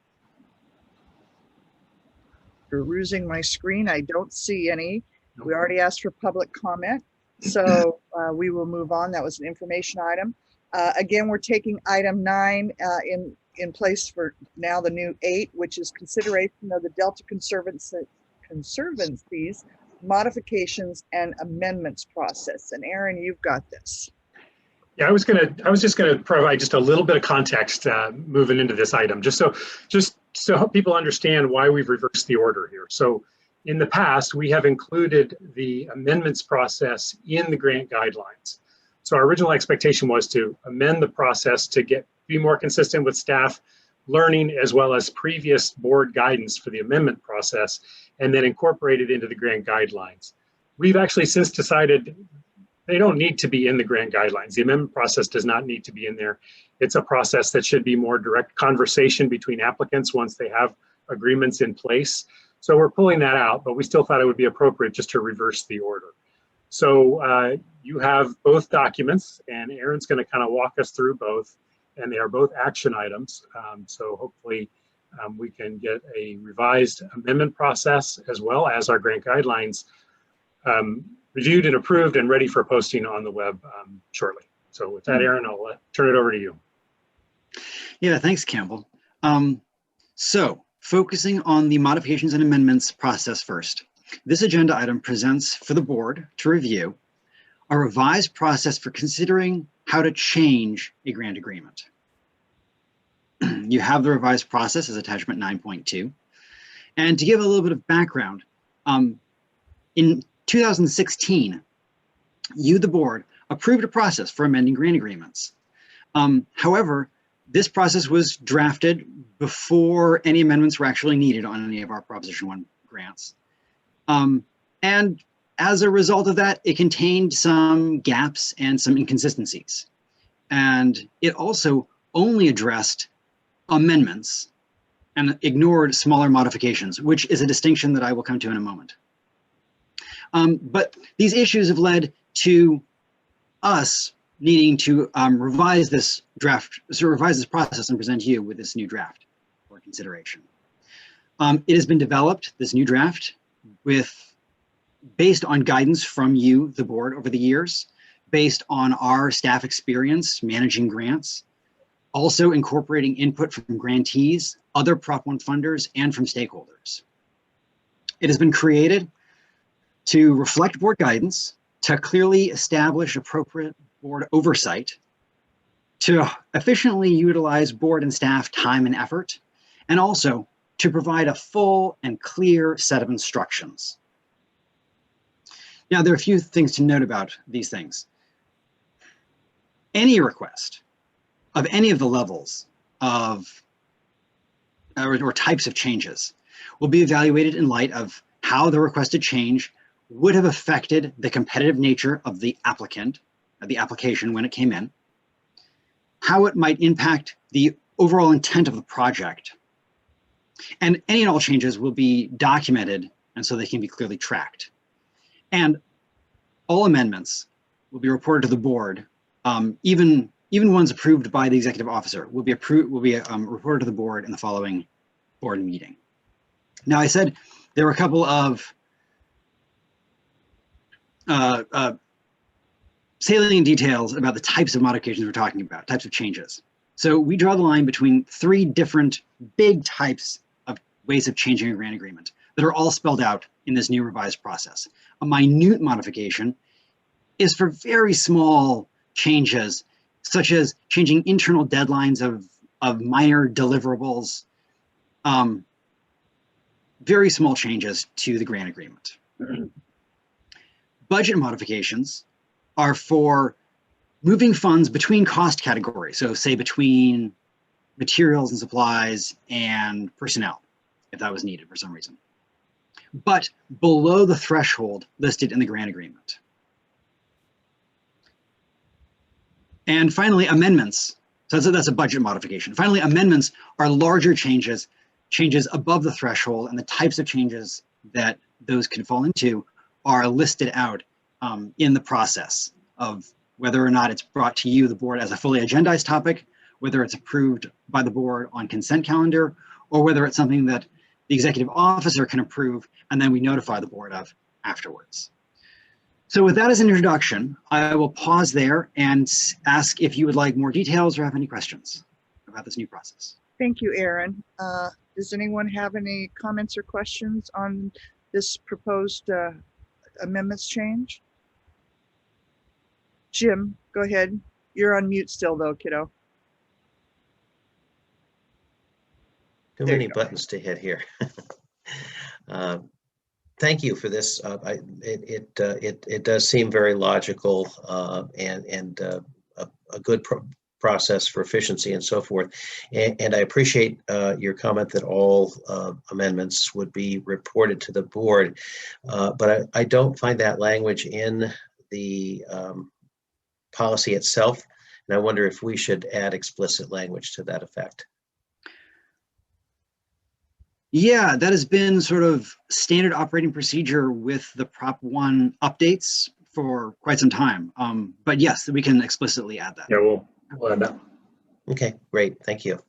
Perusing my screen, I don't see any. We already asked for public comment, so we will move on. That was an information item. Again, we're taking item 9 in place for now the new 8, which is consideration of the Delta Conservancy's modifications and amendments process. And Aaron, you've got this. Yeah, I was just gonna provide just a little bit of context moving into this item, just so people understand why we've reversed the order here. So in the past, we have included the amendments process in the grant guidelines. So our original expectation was to amend the process to be more consistent with staff learning as well as previous board guidance for the amendment process, and then incorporate it into the grant guidelines. We've actually since decided they don't need to be in the grant guidelines. The amendment process does not need to be in there. It's a process that should be more direct conversation between applicants once they have agreements in place. So we're pulling that out, but we still thought it would be appropriate just to reverse the order. So you have both documents, and Aaron's going to kind of walk us through both. and they are both action items. So hopefully we can get a revised amendment process as well as our grant guidelines reviewed and approved and ready for posting on the web shortly. So with that, Aaron, I'll turn it over to you. Yeah, thanks, Campbell. So focusing on the modifications and amendments process first. This agenda item presents for the board to review a revised process for considering how to change a grant agreement. You have the revised process as attachment 9.2. And to give a little bit of background, in 2016, you, the board, approved a process for amending grant agreements. However, this process was drafted before any amendments were actually needed on any of our Proposition 1 grants. And as a result of that, it contained some gaps and some inconsistencies. And it also only addressed amendments and ignored smaller modifications, which is a distinction that I will come to in a moment. But these issues have led to us needing to revise this process and present you with this new draft for consideration. It has been developed, this new draft, based on guidance from you, the board, over the years, based on our staff experience managing grants, also incorporating input from grantees, other Prop 1 funders, and from stakeholders. It has been created to reflect board guidance, to clearly establish appropriate board oversight, to efficiently utilize board and staff time and effort, and also to provide a full and clear set of instructions. Now, there are a few things to note about these things. Any request of any of the levels of or types of changes will be evaluated in light of how the requested change would have affected the competitive nature of the applicant, the application when it came in, how it might impact the overall intent of the project, and any and all changes will be documented and so they can be clearly tracked. And all amendments will be reported to the board, even ones approved by the executive officer will be reported to the board in the following board meeting. Now, I said there were a couple of salient details about the types of modifications we're talking about, types of changes. So we draw the line between 3 different big types of ways of changing a grant agreement that are all spelled out in this new revised process. A minute modification is for very small changes, such as changing internal deadlines of minor deliverables, very small changes to the grant agreement. Budget modifications are for moving funds between cost categories. So say between materials and supplies and personnel, if that was needed for some reason, but below the threshold listed in the grant agreement. And finally, amendments. So that's a budget modification. Finally, amendments are larger changes above the threshold, and the types of changes that those can fall into are listed out in the process of whether or not it's brought to you, the board, as a fully agendized topic, whether it's approved by the board on consent calendar, or whether it's something that the executive officer can approve and then we notify the board of afterwards. So with that as an introduction, I will pause there and ask if you would like more details or have any questions about this new process. Thank you, Aaron. Does anyone have any comments or questions on this proposed amendments change? Jim, go ahead. You're on mute still though, kiddo. Too many buttons to hit here. Thank you for this. It does seem very logical and a good process for efficiency and so forth. And I appreciate your comment that all amendments would be reported to the board, but I don't find that language in the policy itself, and I wonder if we should add explicit language to that effect. Yeah, that has been sort of standard operating procedure with the Prop 1 updates for quite some time. But yes, we can explicitly add that. Yeah, we'll add that. Okay, great. Thank you.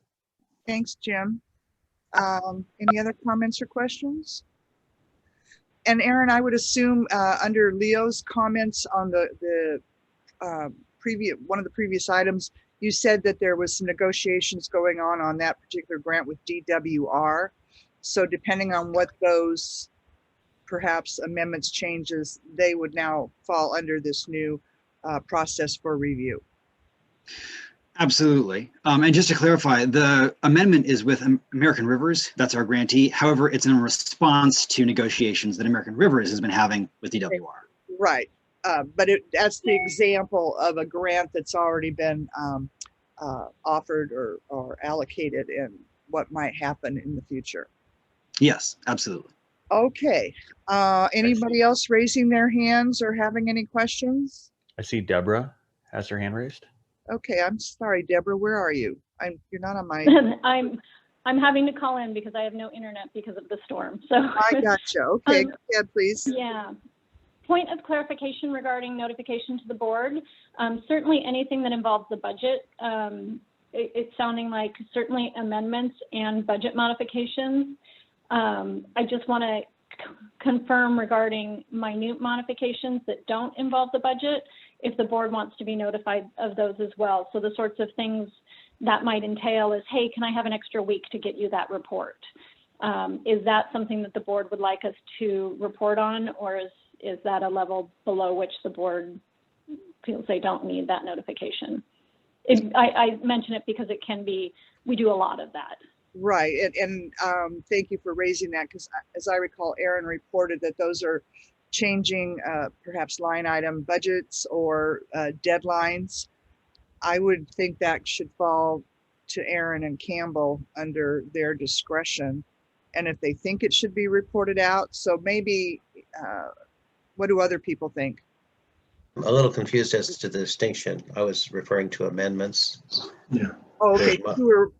Thanks, Jim. Any other comments or questions? And Aaron, I would assume under Leo's comments on the one of the previous items, you said that there was some negotiations going on that particular grant with DWR. So depending on what those perhaps amendments changes, they would now fall under this new process for review. Absolutely. And just to clarify, the amendment is with American Rivers. That's our grantee. However, it's in response to negotiations that American Rivers has been having with DWR. Right. But that's the example of a grant that's already been offered or allocated and what might happen in the future. Yes, absolutely. Okay. Anybody else raising their hands or having any questions? I see Deborah has her hand raised. Okay, I'm sorry, Deborah, where are you? You're not on my. I'm having to call in because I have no internet because of the storm. So I gotcha. Okay, yeah, please. Yeah. Point of clarification regarding notification to the board. Certainly anything that involves the budget, it's sounding like certainly amendments and budget modifications. I just want to confirm regarding minute modifications that don't involve the budget, if the board wants to be notified of those as well. So the sorts of things that might entail is, hey, can I have an extra week to get you that report? Is that something that the board would like us to report on, or is that a level below which the board feels they don't need that notification? I mention it because it can be, we do a lot of that. Right, and thank you for raising that, because as I recall, Aaron reported that those are changing perhaps line item budgets or deadlines. I would think that should fall to Aaron and Campbell under their discretion, and if they think it should be reported out. So maybe, what do other people think? I'm a little confused as to the distinction. I was referring to amendments. Yeah. Oh, okay, you were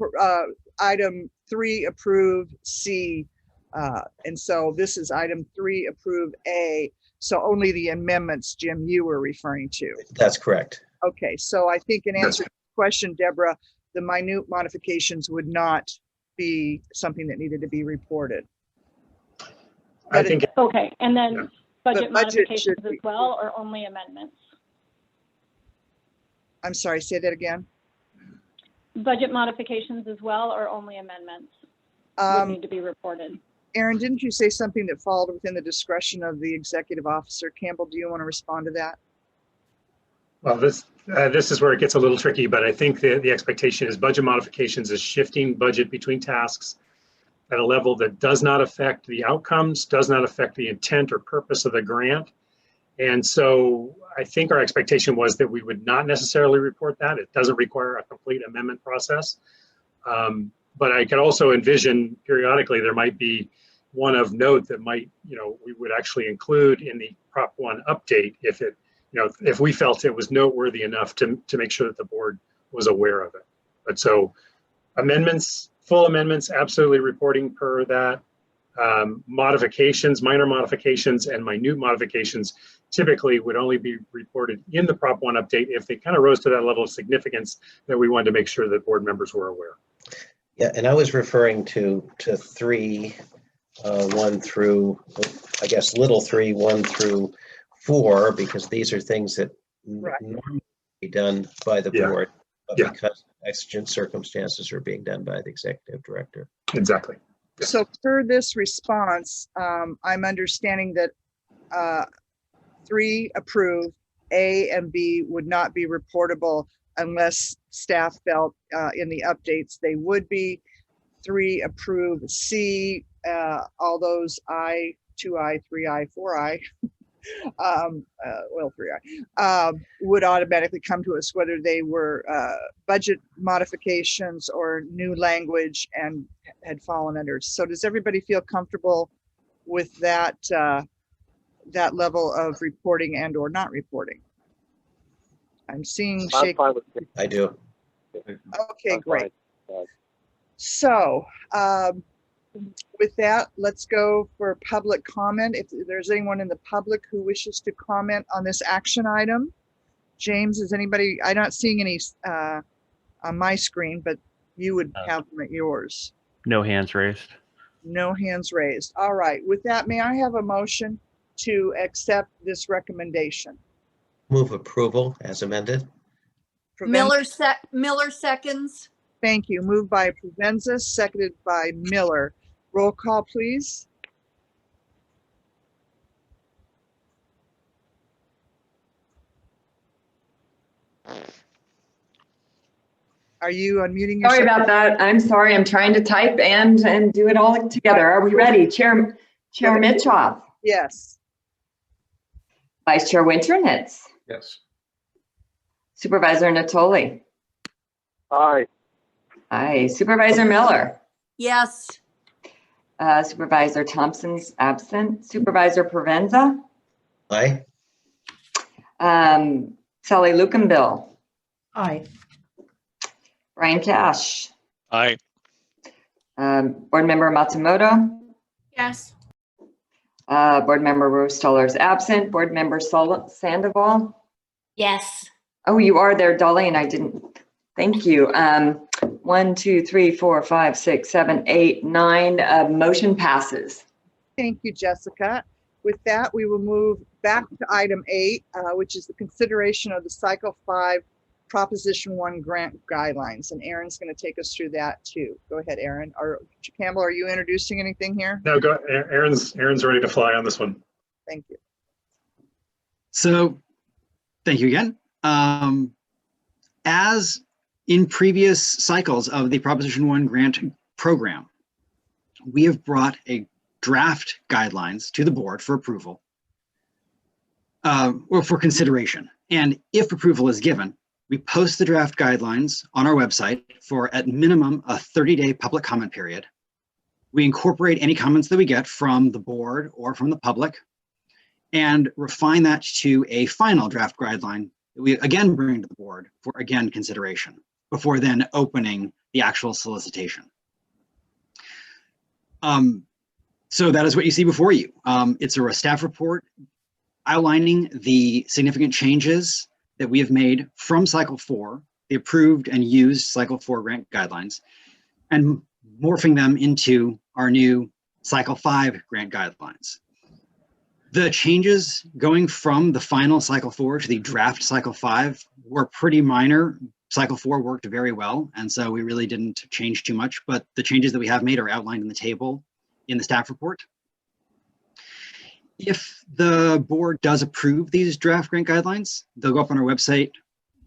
item 3 approve C, and so this is item 3 approve A. So only the amendments, Jim, you were referring to. That's correct. Okay, so I think in answer to the question, Deborah, the minute modifications would not be something that needed to be reported. I think. Okay, and then Yeah. budget modifications as well, or only amendments? I'm sorry, say that again. Budget modifications as well, or only amendments would need to be reported? Aaron, didn't you say something that followed within the discretion of the executive officer? Campbell, do you want to respond to that? Well, this is where it gets a little tricky, but I think the expectation is budget modifications is shifting budget between tasks at a level that does not affect the outcomes, does not affect the intent or purpose of the grant. And so I think our expectation was that we would not necessarily report that. It doesn't require a complete amendment process. But I could also envision periodically there might be one of note that might, we would actually include in the Prop 1 update if it, if we felt it was noteworthy enough to make sure that the board was aware of it. But so amendments, full amendments, absolutely reporting per that. Modifications, minor modifications and minute modifications typically would only be reported in the Prop 1 update if they kind of rose to that level of significance that we wanted to make sure that board members were aware. Yeah, and I was referring to 3, 1 through, I guess, little 3, 1 through 4, because these are things that normally be done by the board, but because exigent circumstances are being done by the executive director. Exactly. Yeah. So per this response, I'm understanding that 3 approve, A and B would not be reportable unless staff felt in the updates they would be. 3 approve C, all those I, 2I, 3I, 4I, well, 3I, would automatically come to us whether they were budget modifications or new language and had fallen under. So does everybody feel comfortable with that that level of reporting and or not reporting? I'm seeing shake. I do. Okay, great. So with that, let's go for public comment. If there's anyone in the public who wishes to comment on this action item. James, is anybody, I'm not seeing any on my screen, but you would have them at yours. No hands raised. No hands raised. All right. With that, may I have a motion to accept this recommendation? Move approval as amended. Miller seconds. Thank you. Moved by Provenza, seconded by Miller. Roll call, please. Are you unmuting yourself? Sorry about that. I'm sorry. I'm trying to type and do it all together. Are we ready? Chair Mitchoff? Yes. Vice Chair Winternitz? Yes. Supervisor Natoli? Aye. Aye. Supervisor Miller? Yes. Supervisor Thompson's absent. Supervisor Provenza? Aye. Sally Lukenbill? Aye. Brian Cash? Aye. Board Member Matsumoto? Yes. Board Member Rostoller is absent. Board Member Sandoval? Yes. Oh, you are there, Dolly, and I didn't. Thank you. 1, 2, 3, 4, 5, 6, 7, 8, 9. Motion passes. Thank you, Jessica. With that, we will move back to item 8, which is the consideration of the Cycle 5 Proposition 1 grant guidelines. And Aaron's going to take us through that too. Go ahead, Aaron. Or Campbell, are you introducing anything here? No, go. Aaron's ready to fly on this one. Thank you. So, thank you again. As in previous cycles of the Proposition 1 grant program, we have brought a draft guidelines to the board for approval or for consideration. And if approval is given, we post the draft guidelines on our website for at minimum a 30-day public comment period. We incorporate any comments that we get from the board or from the public and refine that to a final draft guideline that we again bring to the board for again consideration before then opening the actual solicitation. So that is what you see before you. It's a staff report outlining the significant changes that we have made from Cycle 4, the approved and used Cycle 4 grant guidelines, and morphing them into our new Cycle 5 grant guidelines. The changes going from the final Cycle 4 to the draft Cycle 5 were pretty minor. Cycle 4 worked very well, and so we really didn't change too much, but the changes that we have made are outlined in the table in the staff report. If the board does approve these draft grant guidelines, they'll go up on our website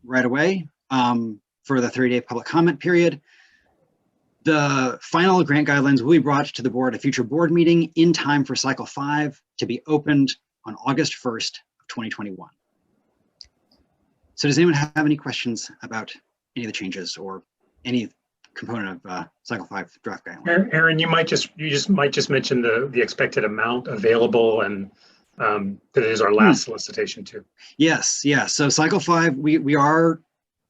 right away for the 30-day public comment period. The final grant guidelines will be brought to the board at a future board meeting in time for Cycle 5 to be opened on August 1st of 2021. So does anyone have any questions about any of the changes or any component of Cycle 5 draft guidelines? Aaron, you might just mention the expected amount available and that is our last solicitation too. Yes, yes. So Cycle 5, we are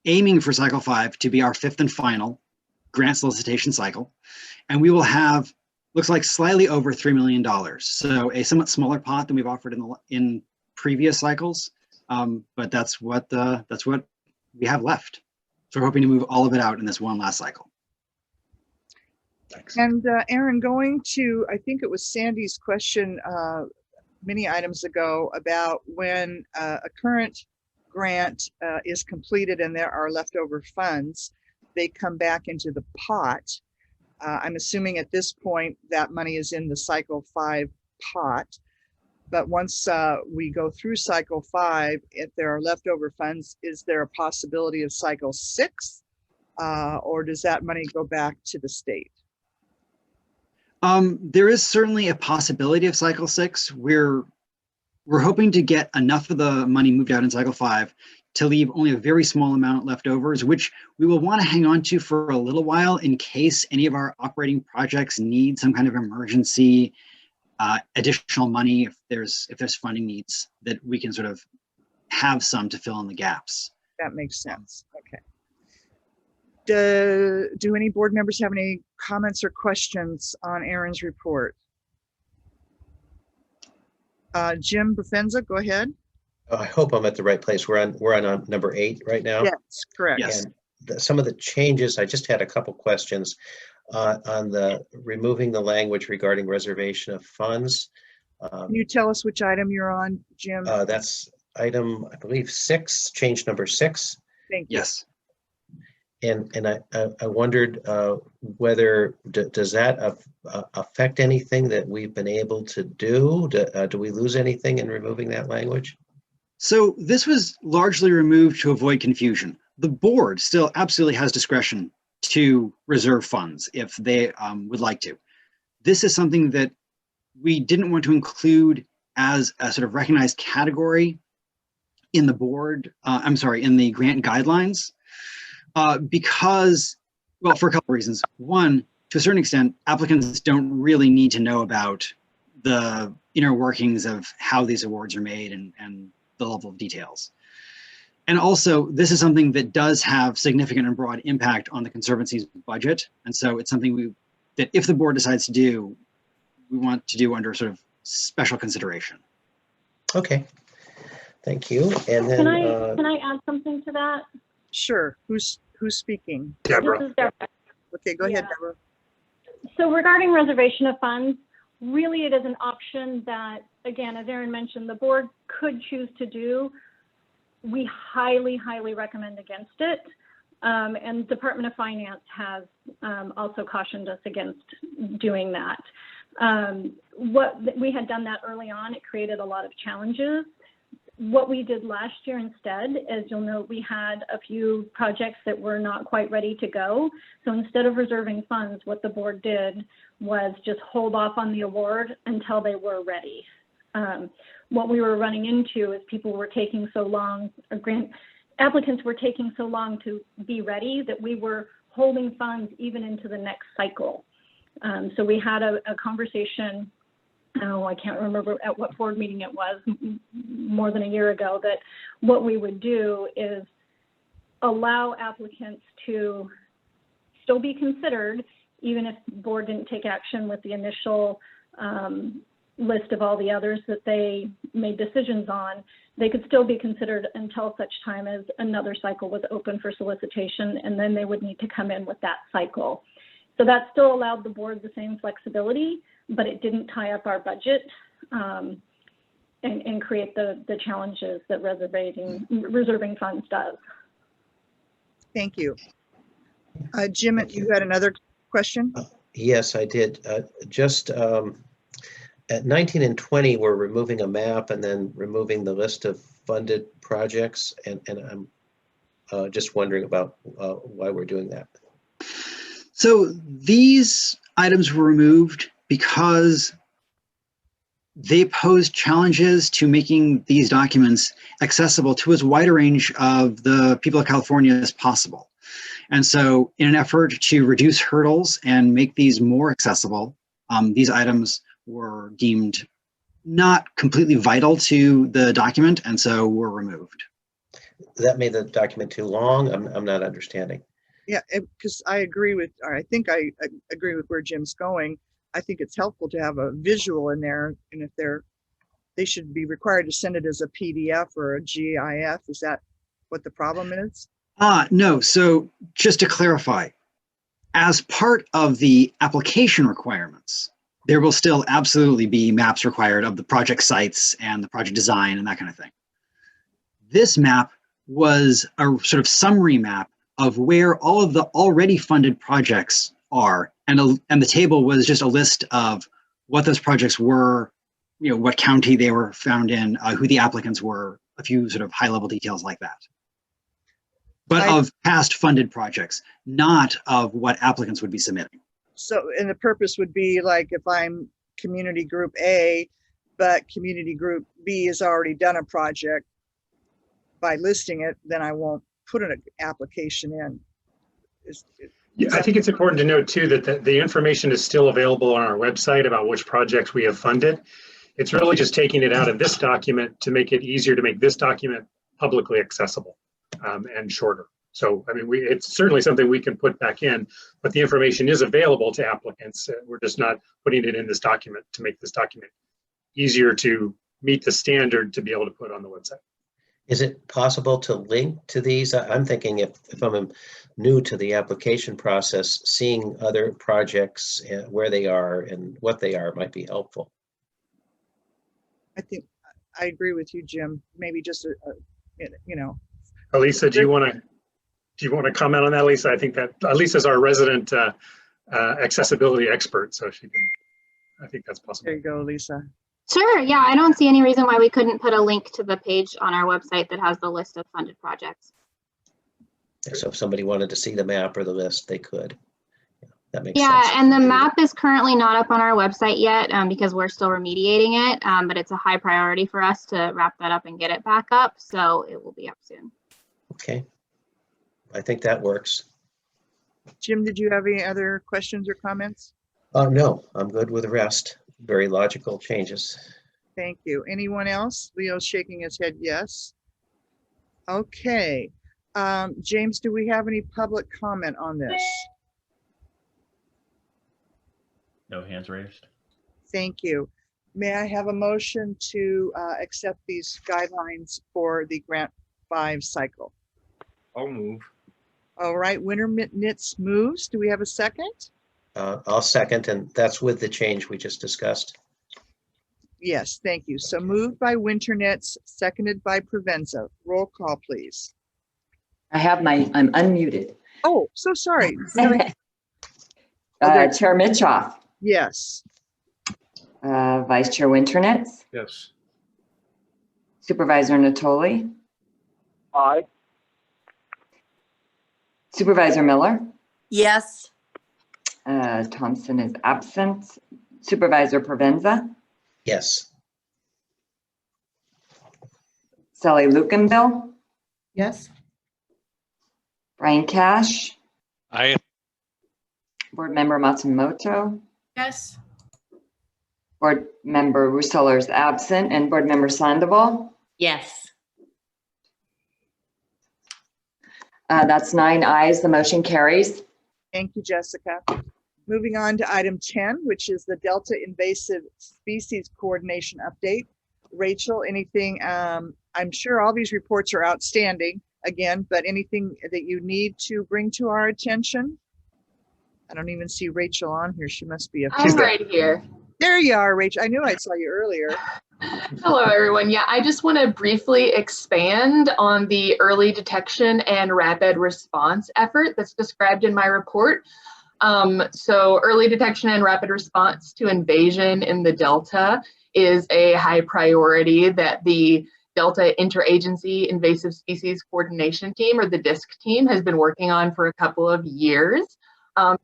aiming for Cycle 5 to be our 5th and final grant solicitation cycle. And we will have, looks like slightly over $3 million. So a somewhat smaller pot than we've offered in previous cycles. But that's what we have left. So we're hoping to move all of it out in this one last cycle. Thanks. And Aaron, going to, I think it was Sandy's question many items ago about when a current grant is completed and there are leftover funds, they come back into the pot. I'm assuming at this point that money is in the Cycle 5 pot. But once we go through Cycle 5, if there are leftover funds, is there a possibility of Cycle 6? Or does that money go back to the state? There is certainly a possibility of Cycle 6. We're hoping to get enough of the money moved out in Cycle 5 to leave only a very small amount left over, which we will want to hang on to for a little while in case any of our operating projects need some kind of emergency additional money, if there's funding needs, that we can sort of have some to fill in the gaps. That makes sense. Okay. Do any board members have any comments or questions on Aaron's report? Jim Bufenza, go ahead. I hope I'm at the right place. We're on number 8 right now. Yes, correct. Yes. some of the changes, I just had a couple questions on the removing the language regarding reservation of funds. Can you tell us which item you're on, Jim? That's item, I believe, 6, change number 6. Thank you. Yes. And I wondered whether, does that affect anything that we've been able to do? Do we lose anything in removing that language? So this was largely removed to avoid confusion. The board still absolutely has discretion to reserve funds if they would like to. This is something that we didn't want to include as a sort of recognized category in the board, in the grant guidelines, because, well, for a couple of reasons. One, to a certain extent, applicants don't really need to know about the inner workings of how these awards are made and the level of details. And also, this is something that does have significant and broad impact on the Conservancy's budget. And so it's something that if the board decides to do, we want to do under sort of special consideration. Okay, thank you. And then Can I add something to that? Sure. Who's speaking? Deborah. This is Deborah. Okay, go ahead, Yeah. Deborah. So regarding reservation of funds, really it is an option that, again, as Aaron mentioned, the board could choose to do. We highly, highly recommend against it. And Department of Finance has also cautioned us against doing that. We had done that early on. It created a lot of challenges. What we did last year instead, as you'll note, we had a few projects that were not quite ready to go. So instead of reserving funds, what the board did was just hold off on the award until they were ready. What we were running into is people were taking so long, applicants were taking so long to be ready that we were holding funds even into the next cycle. So we had a conversation, I can't remember at what board meeting it was, more than a year ago, that what we would do is allow applicants to still be considered, even if the board didn't take action with the initial list of all the others that they made decisions on. They could still be considered until such time as another cycle was open for solicitation, and then they would need to come in with that cycle. So that still allowed the board the same flexibility, but it didn't tie up our budget and create the challenges that reserving funds does. Thank you. Jim, you had another question? Yes, I did. Just at 19 and 20, we're removing a map and then removing the list of funded projects. And I'm just wondering about why we're doing that. So these items were removed because they pose challenges to making these documents accessible to as wide a range of the people of California as possible. And so in an effort to reduce hurdles and make these more accessible, these items were deemed not completely vital to the document, and so were removed. That made the document too long? I'm not understanding. Yeah, because I agree with, or I think I agree with where Jim's going. I think it's helpful to have a visual in there, and if they should be required to send it as a PDF or a GIF. Is that what the problem is? No, so just to clarify, as part of the application requirements, there will still absolutely be maps required of the project sites and the project design and that kind of thing. This map was a sort of summary map of where all of the already funded projects are, and the table was just a list of what those projects were, you know, what county they were found in, who the applicants were, a few sort of high-level details like that. But of past funded projects, not of what applicants would be submitting. So, and the purpose would be like if I'm community group A, but community group B has already done a project, by listing it, then I won't put an application in. Yeah, I think it's important to note too that the information is still available on our website about which projects we have funded. It's really just taking it out of this document to make it easier to make this document publicly accessible and shorter. So, I mean, it's certainly something we can put back in, but the information is available to applicants. We're just not putting it in this document to make this document easier to meet the standard to be able to put on the website. Is it possible to link to these? I'm thinking if I'm new to the application process, seeing other projects, where they are and what they are might be helpful. I think I agree with you, Jim. Maybe just you know. Elisa, do you want to comment on that, Lisa? I think that Lisa's our resident accessibility expert, so she can. I think that's possible. There you go, Lisa. Sure. Yeah, I don't see any reason why we couldn't put a link to the page on our website that has the list of funded projects. So if somebody wanted to see the map or the list, they could. Yeah, that makes sense. Yeah, and the map is currently not up on our website yet because we're still remediating it, but it's a high priority for us to wrap that up and get it back up, so it will be up soon. Okay, I think that works. Jim, did you have any other questions or comments? No, I'm good with the rest. Very logical changes. Thank you. Anyone else? Leo's shaking his head yes. Okay. James, do we have any public comment on this? No hands raised. Thank you. May I have a motion to accept these guidelines for the Grant 5 cycle? I'll move. All right, Winter Knits moves. Do we have a second? I'll second, and that's with the change we just discussed. Yes, thank you. So moved by Winter Knits, seconded by Provenza. Roll call, please. I'm unmuted. Oh, so sorry. Chair Mitchoff. Yes. Vice Chair Winternitz. Yes. Supervisor Natoli. Aye. Supervisor Miller. Yes. Thompson is absent. Supervisor Provenza. Yes. Sally Lukenbill. Yes. Brian Cash. Aye. Board Member Matsumoto. Yes. Board Member Russoller is absent, and Board Member Sandoval. Yes. That's 9 ayes. The motion carries. Thank you, Jessica. Moving on to item 10, which is the Delta Invasive Species Coordination Update. Rachel, anything, I'm sure all these reports are outstanding again, but anything that you need to bring to our attention? I don't even see Rachel on here. She must be I'm right here. There you are, Rachel. I knew I saw you earlier. Hello, everyone. Yeah, I just want to briefly expand on the early detection and rapid response effort that's described in my report. So early detection and rapid response to invasion in the Delta is a high priority that the Delta Interagency Invasive Species Coordination Team, or the DISC team, has been working on for a couple of years,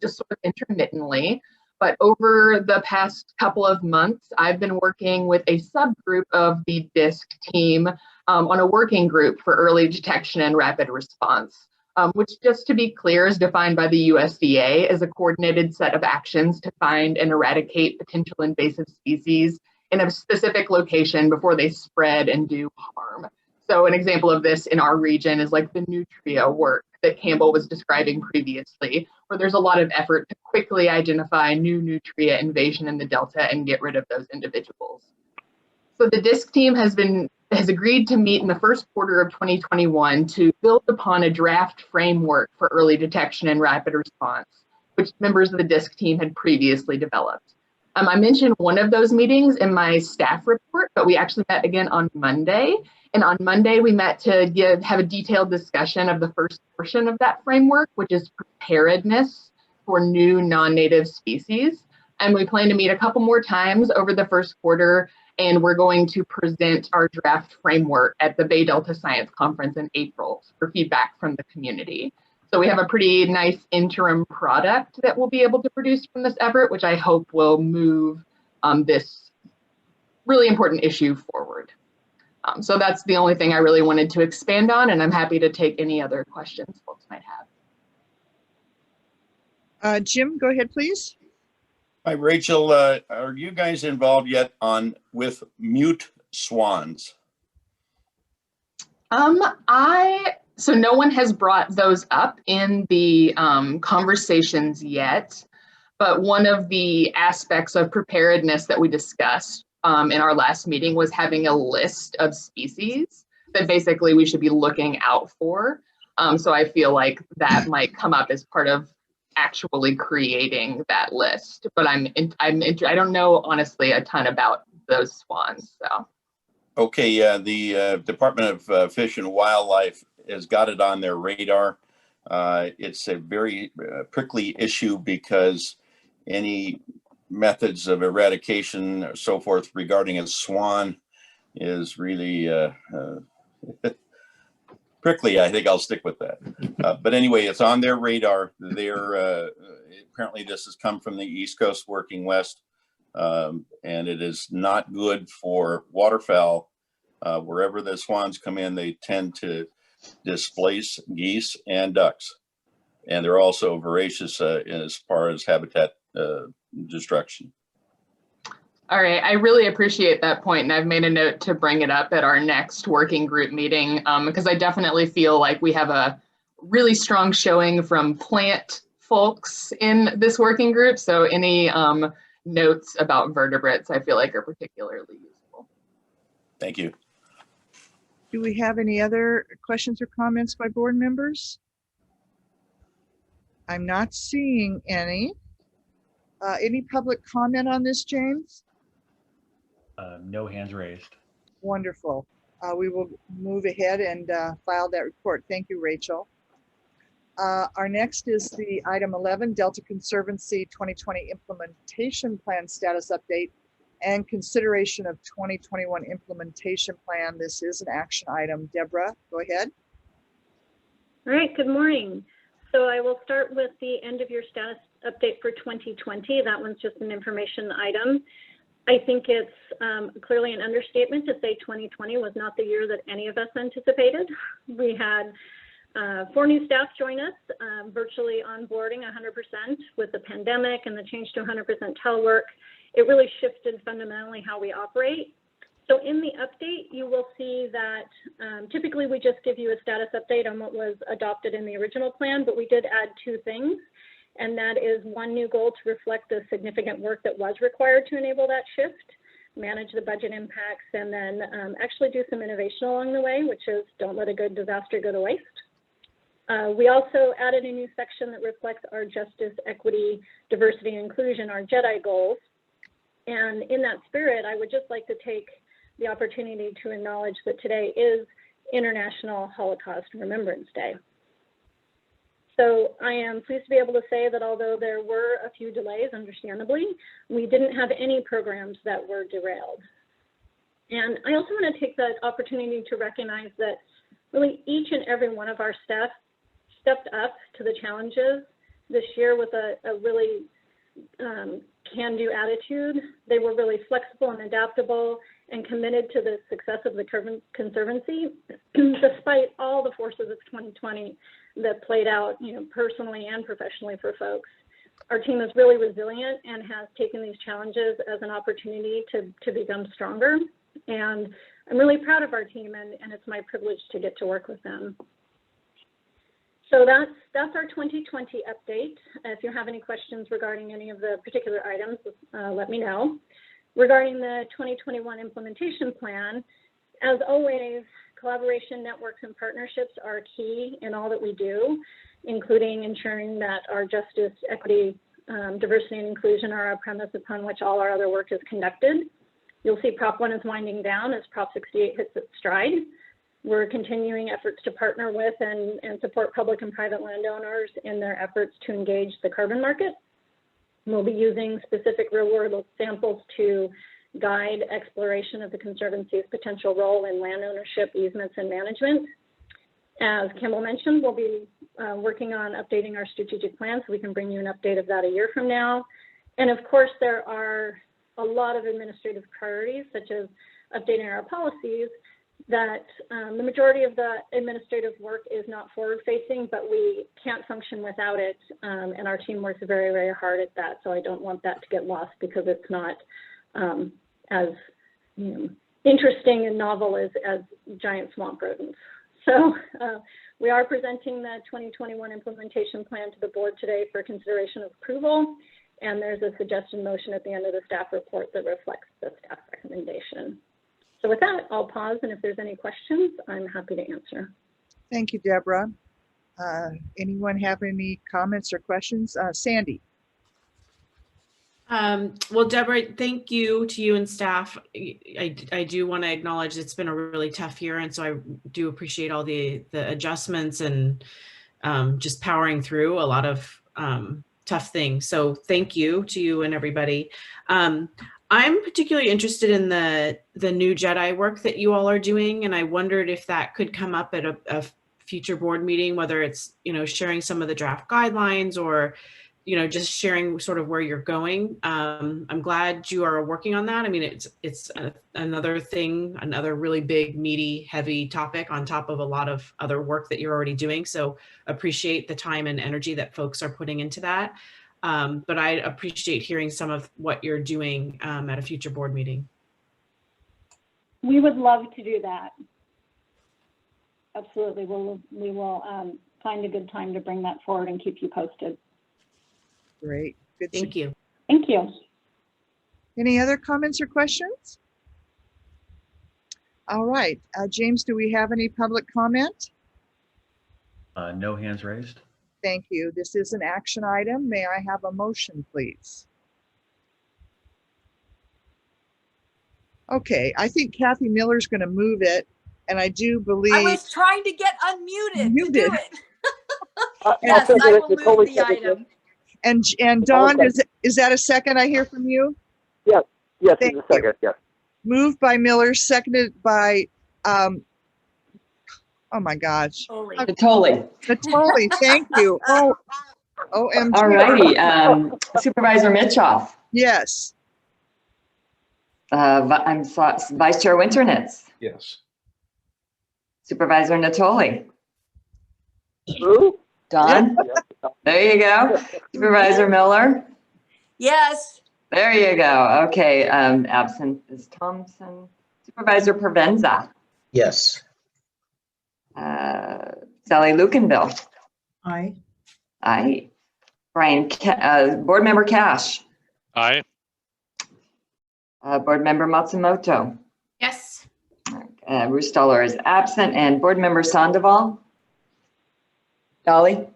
just sort of intermittently. But over the past couple of months, I've been working with a subgroup of the DISC team on a working group for early detection and rapid response, which, just to be clear, is defined by the USDA as a coordinated set of actions to find and eradicate potential invasive species in a specific location before they spread and do harm. So an example of this in our region is like the nutria work that Campbell was describing previously, where there's a lot of effort to quickly identify new nutria invasion in the Delta and get rid of those individuals. So the DISC team has agreed to meet in the first quarter of 2021 to build upon a draft framework for early detection and rapid response, which members of the DISC team had previously developed. I mentioned one of those meetings in my staff report, but we actually met again on Monday. And on Monday, we met to have a detailed discussion of the first portion of that framework, which is preparedness for new non-native species. And we plan to meet a couple more times over the first quarter, and we're going to present our draft framework at the Bay Delta Science Conference in April for feedback from the community. So we have a pretty nice interim product that we'll be able to produce from this effort, which I hope will move this really important issue forward. So that's the only thing I really wanted to expand on, and I'm happy to take any other questions folks might have. Jim, go ahead, please. Hi, Rachel. Are you guys involved yet with mute swans? So no one has brought those up in the conversations yet, but one of the aspects of preparedness that we discussed in our last meeting was having a list of species that basically we should be looking out for. So I feel like that might come up as part of actually creating that list. But I don't know honestly a ton about those swans. So. Okay, the Department of Fish and Wildlife has got it on their radar. It's a very prickly issue because any methods of eradication or so forth regarding a swan is really prickly. I think I'll stick with that. But anyway, it's on their radar. Apparently this has come from the East Coast working west, and it is not good for waterfowl. Wherever the swans come in, they tend to displace geese and ducks. And they're also voracious as far as habitat destruction. All right, I really appreciate that point, and I've made a note to bring it up at our next working group meeting, because I definitely feel like we have a really strong showing from plant folks in this working group. So any notes about vertebrates I feel like are particularly useful. Thank you. Do we have any other questions or comments by board members? I'm not seeing any. Any public comment on this, James? No hands raised. Wonderful. We will move ahead and file that report. Thank you, Rachel. Our next is the item 11, Delta Conservancy 2020 Implementation Plan Status Update and consideration of 2021 implementation plan. This is an action item. Deborah, go ahead. All right, good morning. So I will start with the end of your status update for 2020. That one's just an information item. I think it's clearly an understatement to say 2020 was not the year that any of us anticipated. We had 4 new staff join us, virtually onboarding 100% with the pandemic and the change to 100% telework. It really shifted fundamentally how we operate. So in the update, you will see that typically we just give you a status update on what was adopted in the original plan, but we did add 2 things. And that is one new goal to reflect the significant work that was required to enable that shift, manage the budget impacts, and then actually do some innovation along the way, which is don't let a good disaster go to waste. We also added a new section that reflects our justice, equity, diversity, and inclusion, our JEDI goals. And in that spirit, I would just like to take the opportunity to acknowledge that today is International Holocaust Remembrance Day. So I am pleased to be able to say that although there were a few delays, understandably, we didn't have any programs that were derailed. And I also want to take that opportunity to recognize that really each and every one of our staff stepped up to the challenges this year with a really can-do attitude. They were really flexible and adaptable and committed to the success of the Conservancy, despite all the forces of 2020 that played out, personally and professionally for folks. Our team is really resilient and has taken these challenges as an opportunity to become stronger. And I'm really proud of our team, and it's my privilege to get to work with them. So that's our 2020 update. If you have any questions regarding any of the particular items, let me know. Regarding the 2021 implementation plan, as always, collaboration, networks, and partnerships are key in all that we do, including ensuring that our justice, equity, diversity, and inclusion are a premise upon which all our other work is conducted. You'll see Prop 1 is winding down as Prop 68 hits its stride. We're continuing efforts to partner with and support public and private landowners in their efforts to engage the carbon market. We'll be using specific real-world samples to guide exploration of the Conservancy's potential role in land ownership, easements, and management. As Kimball mentioned, we'll be working on updating our strategic plan so we can bring you an update of that a year from now. And of course, there are a lot of administrative priorities, such as updating our policies, that the majority of the administrative work is not forward-facing, but we can't function without it, and our team works very, very hard at that, so I don't want that to get lost because it's not as interesting and novel as giant swamp rodents. So we are presenting the 2021 implementation plan to the board today for consideration of approval, and there's a suggestion motion at the end of the staff report that reflects the staff recommendation. So with that, I'll pause, and if there's any questions, I'm happy to answer. Thank you, Deborah. Anyone have any comments or questions? Sandy? Well, Deborah, thank you to you and staff. I do want to acknowledge it's been a really tough year, and so I do appreciate all the adjustments and just powering through a lot of tough things. So thank you to you and everybody. I'm particularly interested in the new Jedi work that you all are doing, and I wondered if that could come up at a future board meeting, whether it's sharing some of the draft guidelines or just sharing sort of where you're going. I'm glad you are working on that. I mean, it's another thing, another really big, meaty, heavy topic on top of a lot of other work that you're already doing. So appreciate the time and energy that folks are putting into that. But I appreciate hearing some of what you're doing at a future board meeting. We would love to do that. Absolutely. We will find a good time to bring that forward and keep you posted. Great. Good. Thank you. Thank you. Any other comments or questions? All right. James, do we have any public comment? No hands raised. Thank you. This is an action item. May I have a motion, please? Okay, I think Kathy Miller's going to move it, and I do believe I was trying to get unmuted to do it. I'll Yes, second I it. will Nicole move the seconded it. item. And Dawn, is that a second I hear from you? Yes, yes, Thank it's a second, yes. Moved by Miller, seconded by, oh my gosh. Natoli. Natoli, thank you. Oh, OMG. All righty, Supervisor Mitchoff. Yes. Vice Chair Winternitz. Yes. Supervisor Natoli. Who? Don? There you go. Supervisor Miller? Yes. There you go. Okay, absent is Thompson. Supervisor Provenza? Yes. Sally Lukenbill? Aye. Aye. Board Member Cash? Aye. Board Member Matsumoto? Yes. Rustoller is absent, and Board Member Sandoval? Dolly?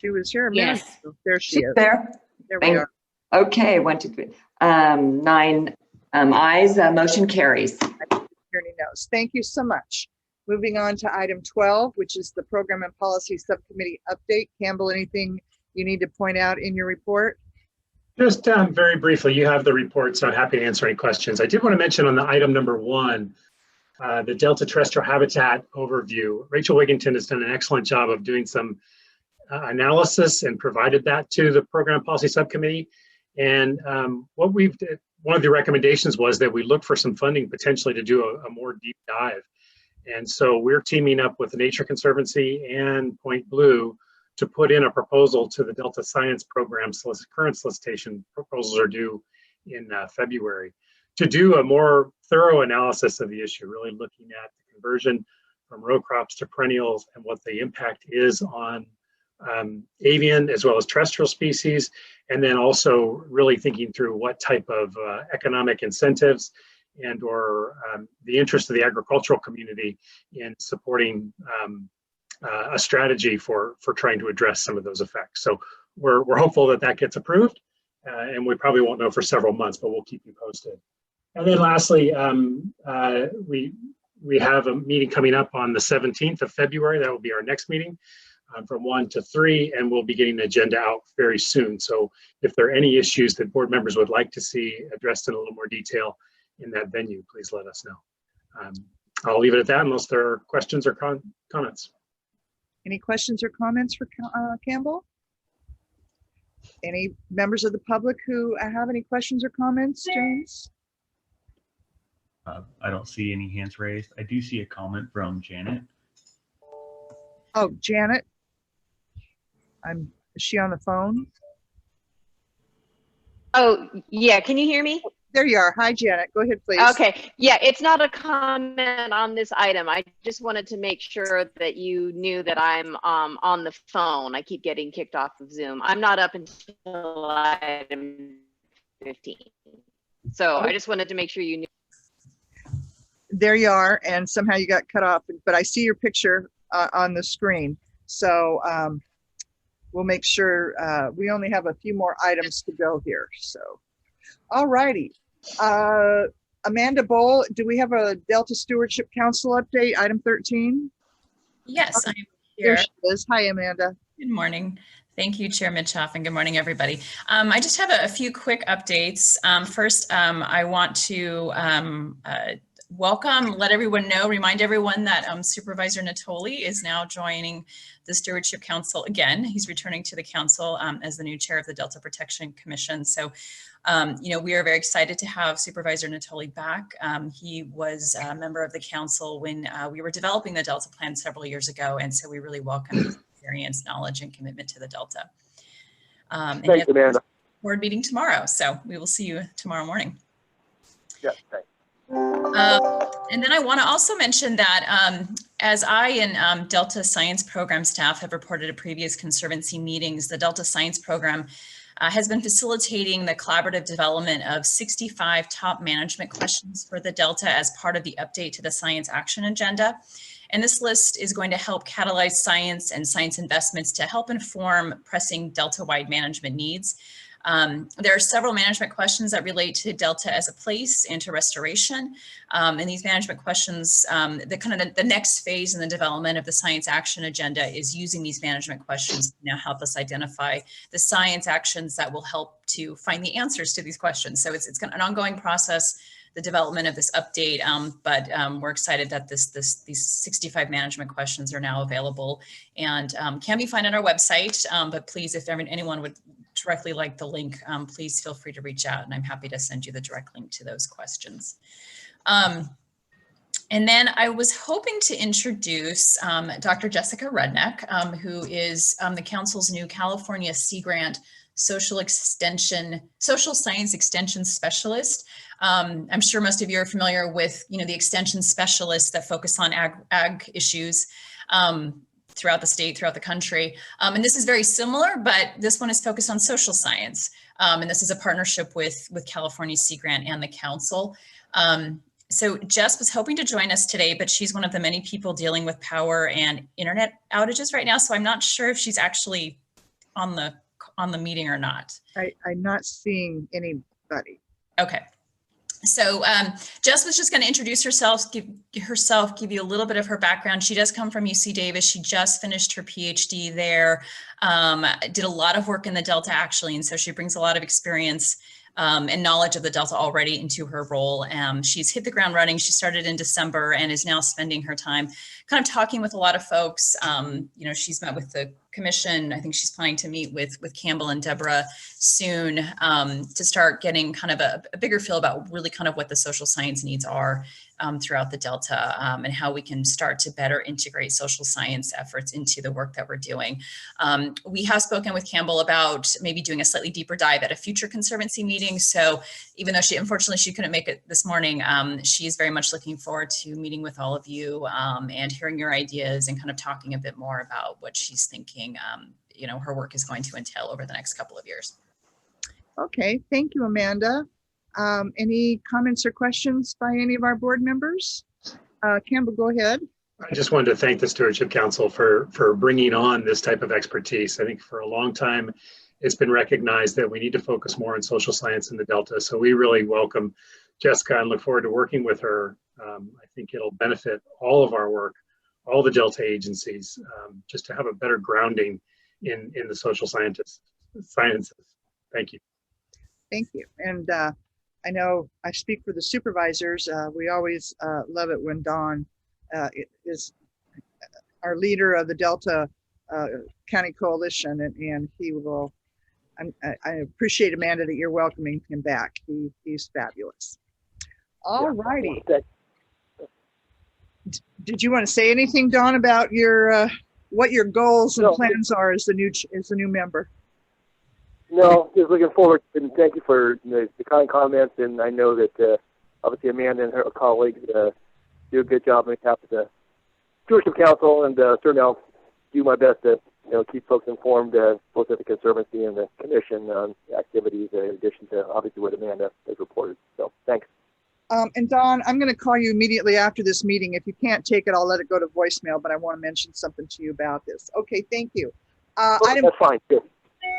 She was here a minute ago. There she is. There. There we are. Okay, 1, 2, 3. 9 ayes, motion carries. Attorney knows. Thank you so much. Moving on to item 12, which is the Program and Policy Subcommittee update. Campbell, anything you need to point out in your report? Just very briefly, you have the report, so I'm happy to answer any questions. I did want to mention on the item number 1, the Delta terrestrial habitat overview. Rachel Wigginton has done an excellent job of doing some analysis and provided that to the Program Policy Subcommittee. And one of the recommendations was that we look for some funding potentially to do a more deep dive. And so we're teaming up with the Nature Conservancy and Point Blue to put in a proposal to the Delta Science Program. Current solicitation proposals are due in February to do a more thorough analysis of the issue, really looking at the conversion from row crops to perennials and what the impact is on avian as well as terrestrial species, and then also really thinking through what type of economic incentives and or the interest of the agricultural community in supporting a strategy for trying to address some of those effects. So we're hopeful that that gets approved, and we probably won't know for several months, but we'll keep you posted. And then lastly, we have a meeting coming up on the 17th of February. That will be our next meeting from 1 to 3, and we'll be getting the agenda out very soon. So if there are any issues that board members would like to see addressed in a little more detail in that venue, please let us know. I'll leave it at that unless there are questions or comments. Any questions or comments for Campbell? Any members of the public who have any questions or comments, James? I don't see any hands raised. I do see a comment from Janet. Oh, Janet. Is she on the phone? Oh, yeah. Can you hear me? There you are. Hi, Janet. Go ahead, please. Okay. Yeah, it's not a comment on this item. I just wanted to make sure that you knew that I'm on the phone. I keep getting kicked off of Zoom. I'm not up until item 15. So I just wanted to make sure you knew. There you are, and somehow you got cut off, but I see your picture on the screen. So we'll make sure we only have a few more items to go here. So, all righty. Amanda Bowl, do we have a Delta Stewardship Council update, item 13? Yes, I'm There here. she is. Hi, Amanda. Good morning. Thank you, Chair Mitchoff, and good morning, everybody. I just have a few quick updates. First, I want to let everyone know, remind everyone that Supervisor Natoli is now joining the Stewardship Council again. He's returning to the council as the new chair of the Delta Protection Commission. So, we are very excited to have Supervisor Natoli back. He was a member of the council when we were developing the Delta plan several years ago, and so we really welcome his experience, knowledge, and commitment to the Delta. Thanks, Amanda. Board meeting tomorrow, so we will see you tomorrow morning. Yeah, thanks. And then I want to also mention that as I and Delta Science Program staff have reported at previous Conservancy meetings, the Delta Science Program has been facilitating the collaborative development of 65 top management questions for the Delta as part of the update to the Science Action Agenda. And this list is going to help catalyze science and science investments to help inform pressing Delta-wide management needs. There are several management questions that relate to Delta as a place and to restoration. And these management questions, the next phase in the development of the Science Action Agenda is using these management questions to now help us identify the science actions that will help to find the answers to these questions. So it's an ongoing process, the development of this update, but we're excited that these 65 management questions are now available and can be found on our website. But please, if anyone would directly like the link, please feel free to reach out and I'm happy to send you the direct link to those questions. And then I was hoping to introduce Dr. Jessica Rudnick, who is the council's new California Sea Grant Social Science Extension Specialist. I'm sure most of you are familiar with, the extension specialists that focus on ag issues throughout the state, throughout the country. And this is very similar, but this one is focused on social science. And this is a partnership with California Sea Grant and the council. So Jess was hoping to join us today, but she's one of the many people dealing with power and internet outages right now. So I'm not sure if she's actually on the meeting or not. I'm not seeing anybody. Okay. So Jess was just going to introduce herself, give you a little bit of her background. She does come from UC Davis. She just finished her PhD there, did a lot of work in the Delta actually, and so she brings a lot of experience and knowledge of the Delta already into her role. She's hit the ground running. She started in December and is now spending her time kind of talking with a lot of folks. She's met with the commission. I think she's planning to meet with Campbell and Deborah soon to start getting kind of a bigger feel about really kind of what the social science needs are throughout the Delta and how we can start to better integrate social science efforts into the work that we're doing. We have spoken with Campbell about maybe doing a slightly deeper dive at a future Conservancy meeting. So even though unfortunately she couldn't make it this morning, she is very much looking forward to meeting with all of you and hearing your ideas and kind of talking a bit more about what she's thinking her work is going to entail over the next couple of years. Okay, thank you, Amanda. Any comments or questions by any of our board members? Campbell, go ahead. I just wanted to thank the Stewardship Council for bringing on this type of expertise. I think for a long time, it's been recognized that we need to focus more on social science in the Delta. So we really welcome Jessica and look forward to working with her. I think it'll benefit all of our work, all the Delta agencies, just to have a better grounding in the social sciences. Thank you. Thank you. And I know I speak for the supervisors. We always love it when Don is our leader of the Delta County Coalition, and he will, I appreciate, Amanda, that you're welcoming him back. He's fabulous. All righty. Did you want to say anything, Don, about your what your goals and plans are as the new member? No, just looking forward, and thank you for the kind comments. And I know that obviously Amanda and her colleagues do a good job on behalf of the Stewardship Council, and certainly I'll do my best to keep folks informed, both at the Conservancy and the Commission on activities, in addition to obviously what Amanda has reported. So thanks. And Dawn, I'm going to call you immediately after this meeting. If you can't take it, I'll let it go to voicemail, but I want to mention something to you about this. Okay, thank you. That's fine. Good.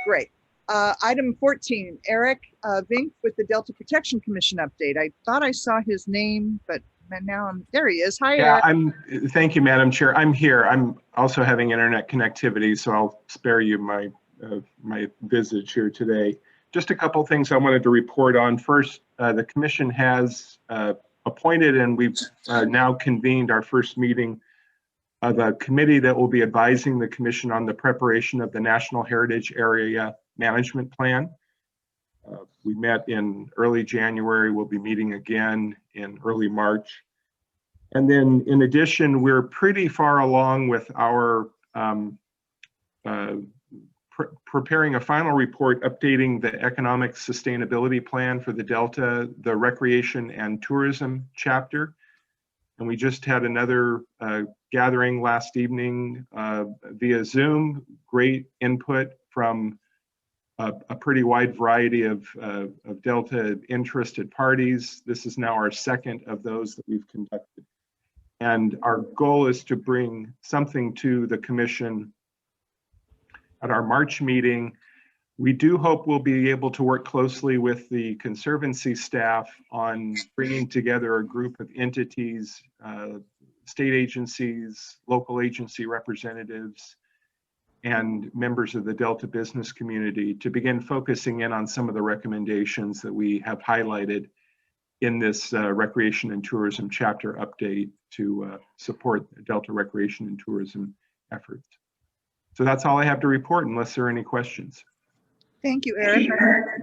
Great. Item 14, Eric Vink with the Delta Protection Commission update. I thought I saw his name, but now there he is. Hi, Yeah, Eric. thank you, Madam Chair. I'm here. I'm also having internet connectivity, so I'll spare you my visage here today. Just a couple things I wanted to report on. First, the commission has appointed, and we've now convened our first meeting of a committee that will be advising the commission on the preparation of the National Heritage Area Management Plan. We met in early January. We'll be meeting again in early March. And then in addition, we're pretty far along with our preparing a final report updating the economic sustainability plan for the Delta, the recreation and tourism chapter. And we just had another gathering last evening via Zoom. Great input from a pretty wide variety of Delta interested parties. This is now our second of those that we've conducted. And our goal is to bring something to the commission at our March meeting. We do hope we'll be able to work closely with the Conservancy staff on bringing together a group of entities, state agencies, local agency representatives, and members of the Delta business community to begin focusing in on some of the recommendations that we have highlighted in this recreation and tourism chapter update to support Delta recreation and tourism efforts. So that's all I have to report unless there are any questions. Thank you, Eric.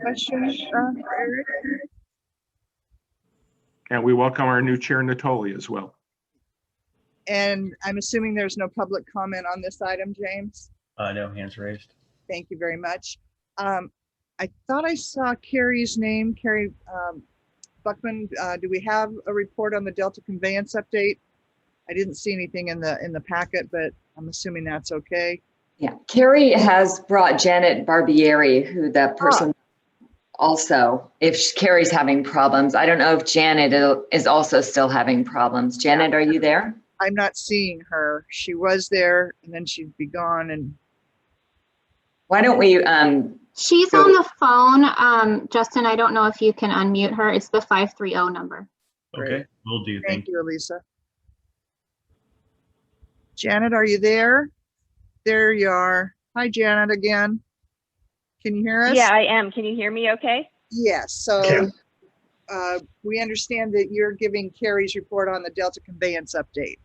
Questions for Eric? And we welcome our new chair, Natoli, as well. And I'm assuming there's no public comment on this item, James? No hands raised. Thank you very much. I thought I saw Carrie's name, Carrie Buckman. Do we have a report on the Delta conveyance update? I didn't see anything in the packet, but I'm assuming that's okay. Yeah, Carrie has brought Janet Barbieri, who the person also, if Carrie's having problems. I don't know if Janet is also still having problems. Janet, are you there? I'm not seeing her. She was there and then she'd be gone. And why don't we she's on the phone. Justin, I don't know if you can unmute her. It's the 530 number. Okay, will do. Thank you, Elisa. Janet, are you there? There you are. Hi, Janet, again. Can you hear us? Yeah, I am. Can you hear me okay? Yes. So we understand that you're giving Carrie's report on the Delta conveyance update.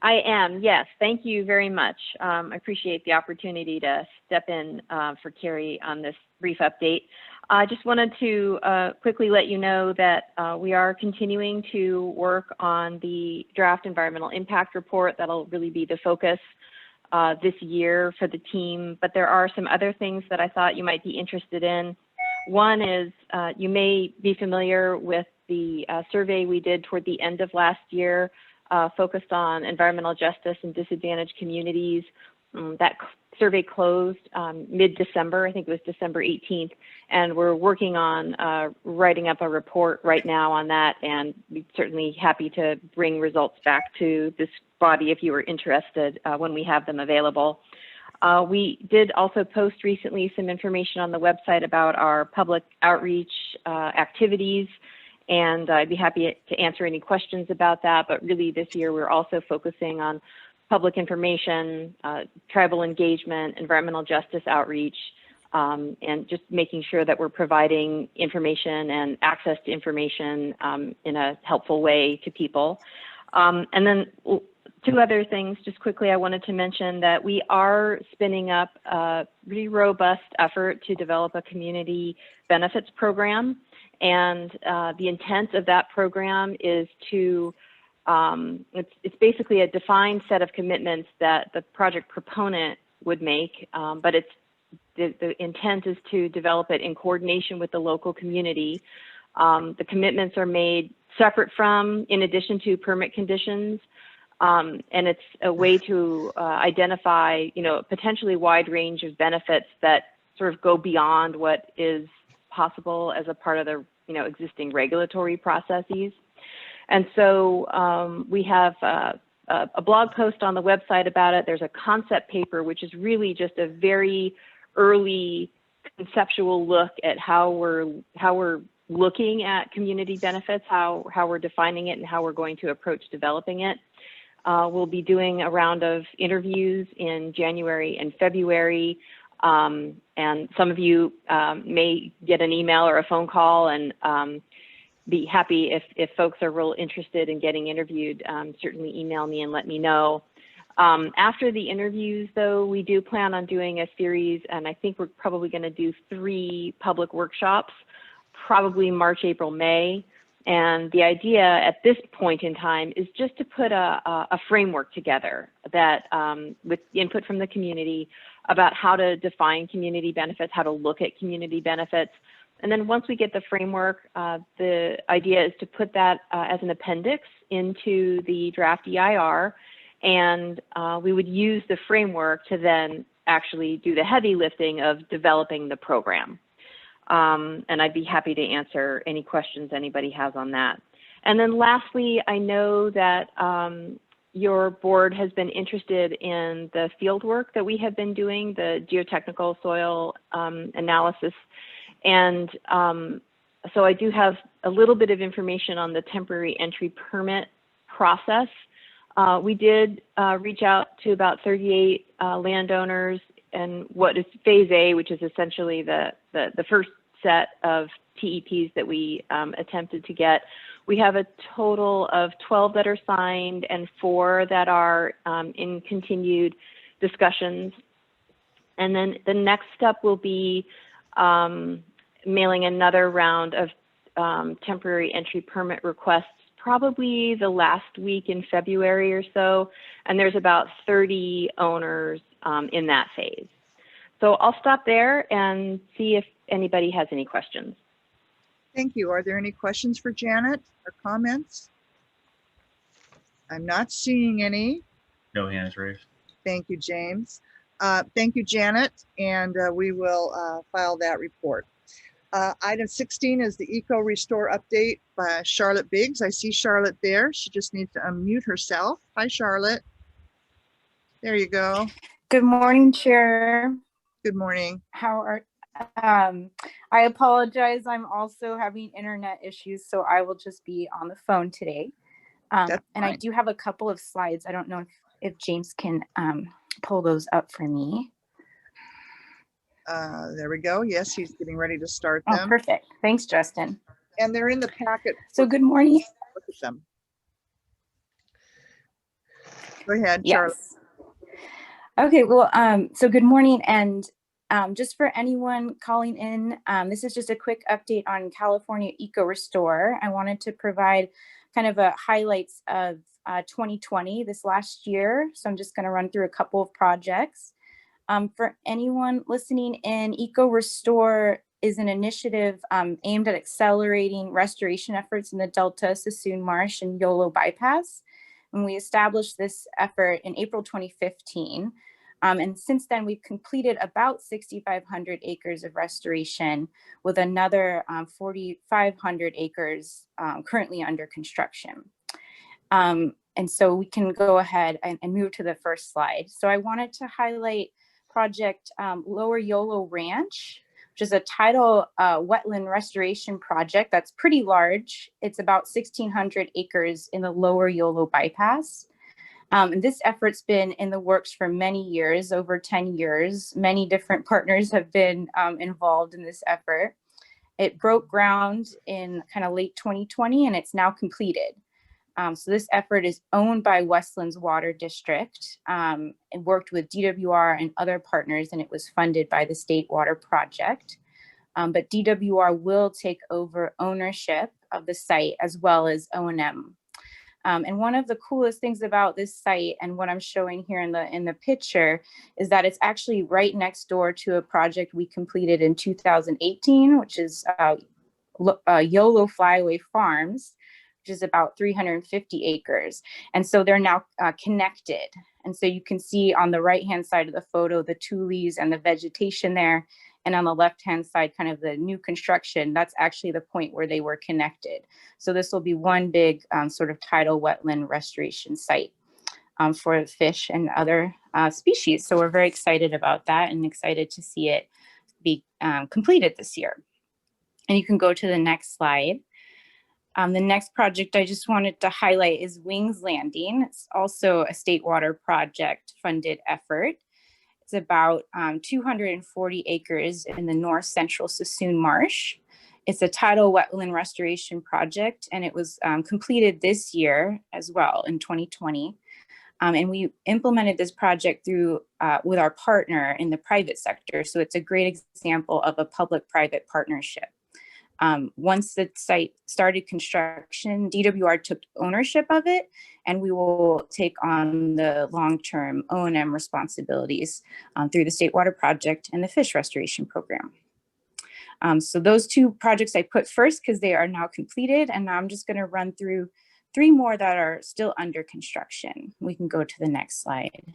I am, yes. Thank you very much. I appreciate the opportunity to step in for Carrie on this brief update. I just wanted to quickly let you know that we are continuing to work on the draft environmental impact report. That'll really be the focus this year for the team, but there are some other things that I thought you might be interested in. One is you may be familiar with the survey we did toward the end of last year, focused on environmental justice and disadvantaged communities. That survey closed mid-December, I think it was December 18th, and we're working on writing up a report right now on that, and we're certainly happy to bring results back to this body if you are interested when we have them available. We did also post recently some information on the website about our public outreach activities, and I'd be happy to answer any questions about that, but really this year we're also focusing on public information, tribal engagement, environmental justice outreach, and just making sure that we're providing information and access to information in a helpful way to people. And then two other things, just quickly, I wanted to mention that we are spinning up a really robust effort to develop a community benefits program. And the intent of that program is to it's basically a defined set of commitments that the project proponent would make, but the intent is to develop it in coordination with the local community. The commitments are made separate from, in addition to, permit conditions, and it's a way to identify, a potentially wide range of benefits that sort of go beyond what is possible as a part of the existing regulatory processes. And so we have a blog post on the website about it. There's a concept paper, which is really just a very early conceptual look at how we're looking at community benefits, how we're defining it, and how we're going to approach developing it. We'll be doing a round of interviews in January and February. And some of you may get an email or a phone call, and be happy if folks are real interested in getting interviewed, certainly email me and let me know. After the interviews, though, we do plan on doing a series, and I think we're probably going to do 3 public workshops, probably March, April, May. And the idea at this point in time is just to put a framework together that, with input from the community, about how to define community benefits, how to look at community benefits. And then once we get the framework, the idea is to put that as an appendix into the draft EIR, and we would use the framework to then actually do the heavy lifting of developing the program. And I'd be happy to answer any questions anybody has on that. And then lastly, I know that your board has been interested in the field work that we have been doing, the geotechnical soil analysis. And so I do have a little bit of information on the temporary entry permit process. We did reach out to about 38 landowners, and what is phase A, which is essentially the first set of TEPs that we attempted to get. We have a total of 12 that are signed and 4 that are in continued discussions. And then the next step will be mailing another round of temporary entry permit requests, probably the last week in February or so. And there's about 30 owners in that phase. So I'll stop there and see if anybody has any questions. Thank you. Are there any questions for Janet or comments? I'm not seeing any. No hands raised. Thank you, James. Thank you, Janet, and we will file that report. Item 16 is the Eco Restore update by Charlotte Biggs. I see Charlotte there. She just needs to unmute herself. Hi, Charlotte. There you go. Good morning, Chair. Good morning. How are I apologize. I'm also having internet issues, so I will just be on the phone today. And I do have a couple of slides. I don't know if James can pull those up for me. There we go. Yes, he's getting ready to start Oh, them. perfect. Thanks, Justin. And they're in the packet. So good morning. Look at them. Go ahead, Yes. Charlotte. Okay, well, so good morning. And just for anyone calling in, this is just a quick update on California Eco Restore. I wanted to provide kind of a highlights of 2020, this last year. So I'm just going to run through a couple of projects. For anyone listening in, Eco Restore is an initiative aimed at accelerating restoration efforts in the Delta, Sassoon Marsh, and Yolo bypass. And we established this effort in April 2015. And since then, we've completed about 6,500 acres of restoration, with another 4,500 acres currently under construction. And so we can go ahead and move to the first slide. So I wanted to highlight project Lower Yolo Ranch, which is a tidal wetland restoration project that's pretty large. It's about 1,600 acres in the Lower Yolo bypass. And this effort's been in the works for many years, over 10 years. Many different partners have been involved in this effort. It broke ground in kind of late 2020, and it's now completed. So this effort is owned by Westlands Water District and worked with DWR and other partners, and it was funded by the State Water Project. But DWR will take over ownership of the site as well as O&M. And one of the coolest things about this site, and what I'm showing here in the picture, is that it's actually right next door to a project we completed in 2018, which is YOLO Flyaway Farms, which is about 350 acres. And so they're now connected. And so you can see on the right-hand side of the photo, the tules and the vegetation there. And on the left-hand side, kind of the new construction, that's actually the point where they were connected. So this will be one big sort of tidal wetland restoration site for fish and other species. So we're very excited about that and excited to see it be completed this year. And you can go to the next slide. The next project I just wanted to highlight is Wings Landing. It's also a state water project funded effort. It's about 240 acres in the north central Sassoon Marsh. It's a tidal wetland restoration project, and it was completed this year as well in 2020. And we implemented this project through with our partner in the private sector. So it's a great example of a public-private partnership. Once the site started construction, DWR took ownership of it, and we will take on the long-term O&M responsibilities through the State Water Project and the Fish Restoration Program. So those two projects I put first because they are now completed, and now I'm just going to run through 3 more that are still under construction. We can go to the next slide.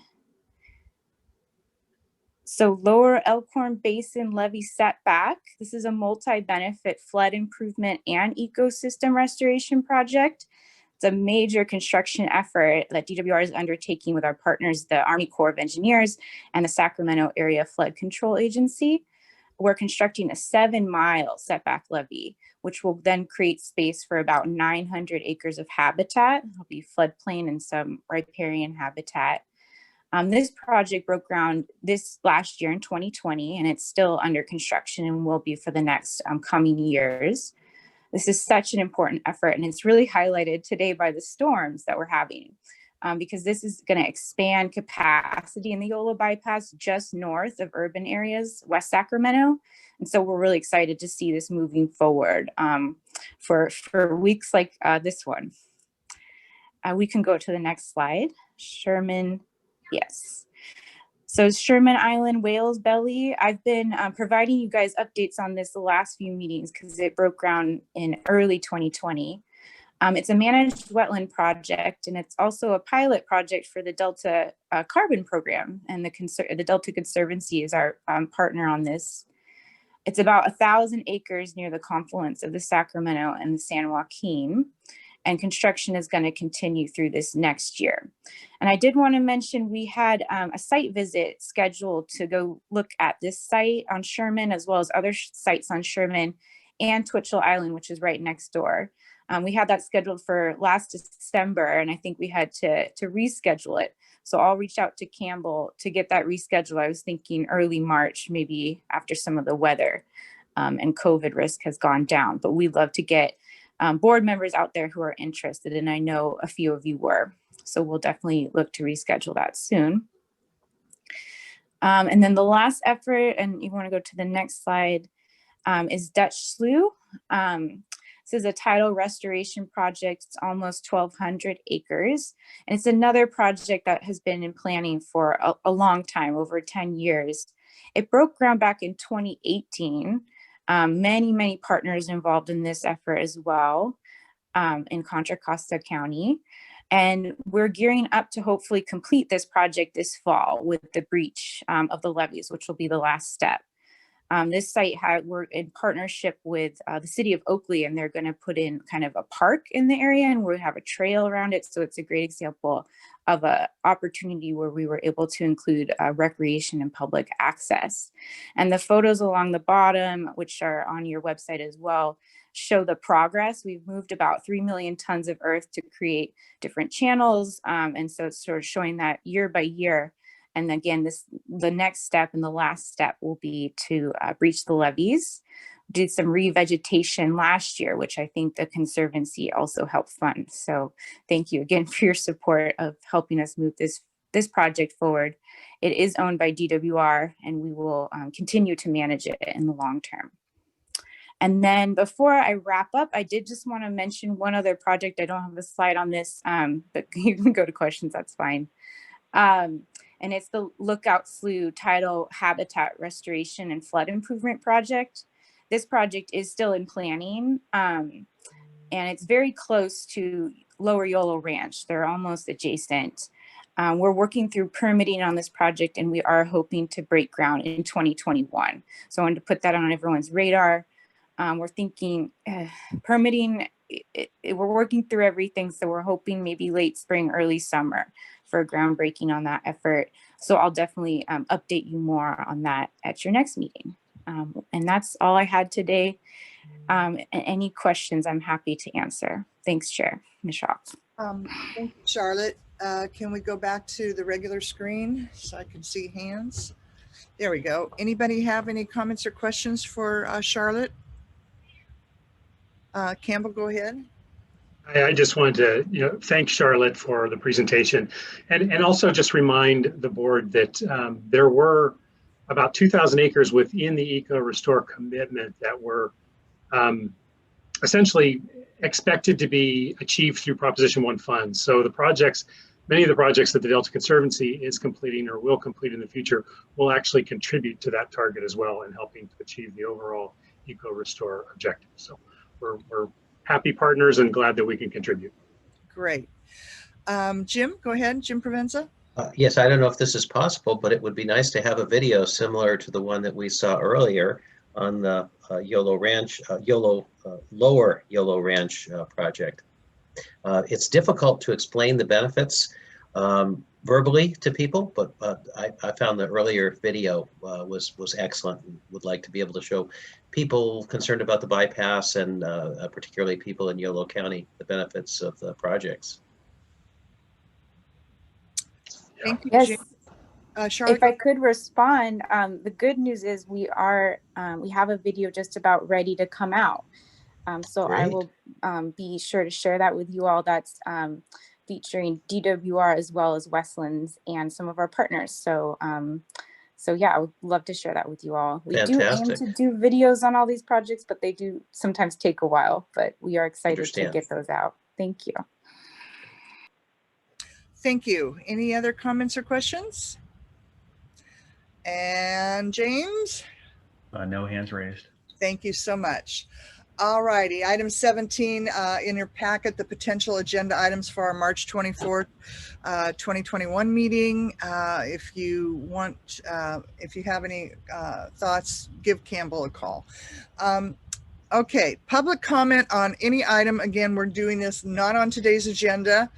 So Lower Elkhorn Basin Levee Setback. This is a multi-benefit flood improvement and ecosystem restoration project. It's a major construction effort that DWR is undertaking with our partners, the Army Corps of Engineers and the Sacramento Area Flood Control Agency. We're constructing a 7-mile setback levee, which will then create space for about 900 acres of habitat. It'll be floodplain and some riparian habitat. This project broke ground this last year in 2020, and it's still under construction and will be for the next coming years. This is such an important effort, and it's really highlighted today by the storms that we're having, because this is going to expand capacity in the Yola bypass just north of urban areas, West Sacramento. And so we're really excited to see this moving forward for weeks like this one. We can go to the next slide. Sherman. Yes. So Sherman Island Whales Belly, I've been providing you guys updates on this the last few meetings because it broke ground in early 2020. It's a managed wetland project, and it's also a pilot project for the Delta Carbon Program, and the Delta Conservancy is our partner on this. It's about 1,000 acres near the confluence of the Sacramento and the San Joaquin. And construction is going to continue through this next year. And I did want to mention we had a site visit scheduled to go look at this site on Sherman, as well as other sites on Sherman and Twitchell Island, which is right next door. We had that scheduled for last December, and I think we had to reschedule it. So I'll reach out to Campbell to get that rescheduled. I was thinking early March, maybe after some of the weather and COVID risk has gone down, but we'd love to get board members out there who are interested, and I know a few of you were. So we'll definitely look to reschedule that soon. And then the last effort, and you want to go to the next slide, is Dutch Slough. This is a tidal restoration project. It's almost 1,200 acres. And it's another project that has been in planning for a long time, over 10 years. It broke ground back in 2018. Many partners involved in this effort as well in Contra Costa County. And we're gearing up to hopefully complete this project this fall with the breach of the levees, which will be the last step. This site we're in partnership with the city of Oakley, and they're going to put in kind of a park in the area, and we'll have a trail around it. So it's a great example of an opportunity where we were able to include recreation and public access. And the photos along the bottom, which are on your website as well, show the progress. We've moved about 3 million tons of earth to create different channels. And so it's sort of showing that year by year. And again, the next step and the last step will be to breach the levees. Did some revegetation last year, which I think the Conservancy also helped fund. So thank you again for your support of helping us move this project forward. It is owned by DWR, and we will continue to manage it in the long term. And then before I wrap up, I did just want to mention one other project. I don't have a slide on this, but you can go to questions, that's fine. And it's the Lookout Slough Tidal Habitat Restoration and Flood Improvement Project. This project is still in planning, and it's very close to Lower Yolo Ranch. They're almost adjacent. We're working through permitting on this project, and we are hoping to break ground in 2021. So I wanted to put that on everyone's radar. We're thinking permitting, we're working through everything. So we're hoping maybe late spring, early summer for groundbreaking on that effort. So I'll definitely update you more on that at your next meeting. And that's all I had today. Any questions, I'm happy to answer. Thanks, Chair Michelle. Thank you, Charlotte. Can we go back to the regular screen so I can see hands? There we go. Anybody have any comments or questions for Charlotte? Campbell, go ahead. I just wanted to, thank Charlotte for the presentation, and also just remind the board that there were about 2,000 acres within the Eco Restore commitment that were essentially expected to be achieved through Proposition 1 funds. So the projects, many of the projects that the Delta Conservancy is completing or will complete in the future will actually contribute to that target as well in helping to achieve the overall Eco Restore objective. So we're happy partners and glad that we can contribute. Great. Jim, go ahead. Jim Provenza. Yes, I don't know if this is possible, but it would be nice to have a video similar to the one that we saw earlier on the Yolo Ranch, Lower Yolo Ranch project. It's difficult to explain the benefits verbally to people, but I found the earlier video was excellent and would like to be able to show people concerned about the bypass and particularly people in Yolo County the benefits of the projects. Thank you, yes. Jim. Charlotte, if I could respond, the good news is we have a video just about ready to come out. So Great. I will be sure to share that with you all. That's featuring DWR as well as Westlands and some of our partners. So so yeah, I would love to share that with you all. We Fantastic. do aim to do videos on all these projects, but they do sometimes take a while, but we are excited to get those out. Thank you. thank you. Any other comments or questions? And James? No hands raised. Thank you so much. All righty, item 17 in your packet, the potential agenda items for our March 24th, 2021 meeting. If you want, if you have any thoughts, give Campbell a call. Okay, public comment on any item. Again, we're doing this not on today's agenda,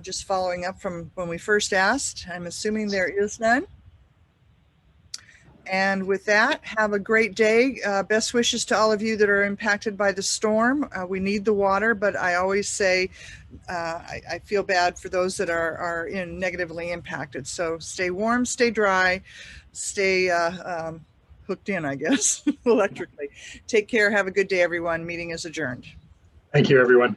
just following up from when we first asked. I'm assuming there is none. And with that, have a great day. Best wishes to all of you that are impacted by the storm. We need the water, but I always say I feel bad for those that are negatively impacted. So stay warm, stay dry, stay hooked in, I guess, electrically. Take care. Have a good day, everyone. Meeting is adjourned. Thank you, everyone.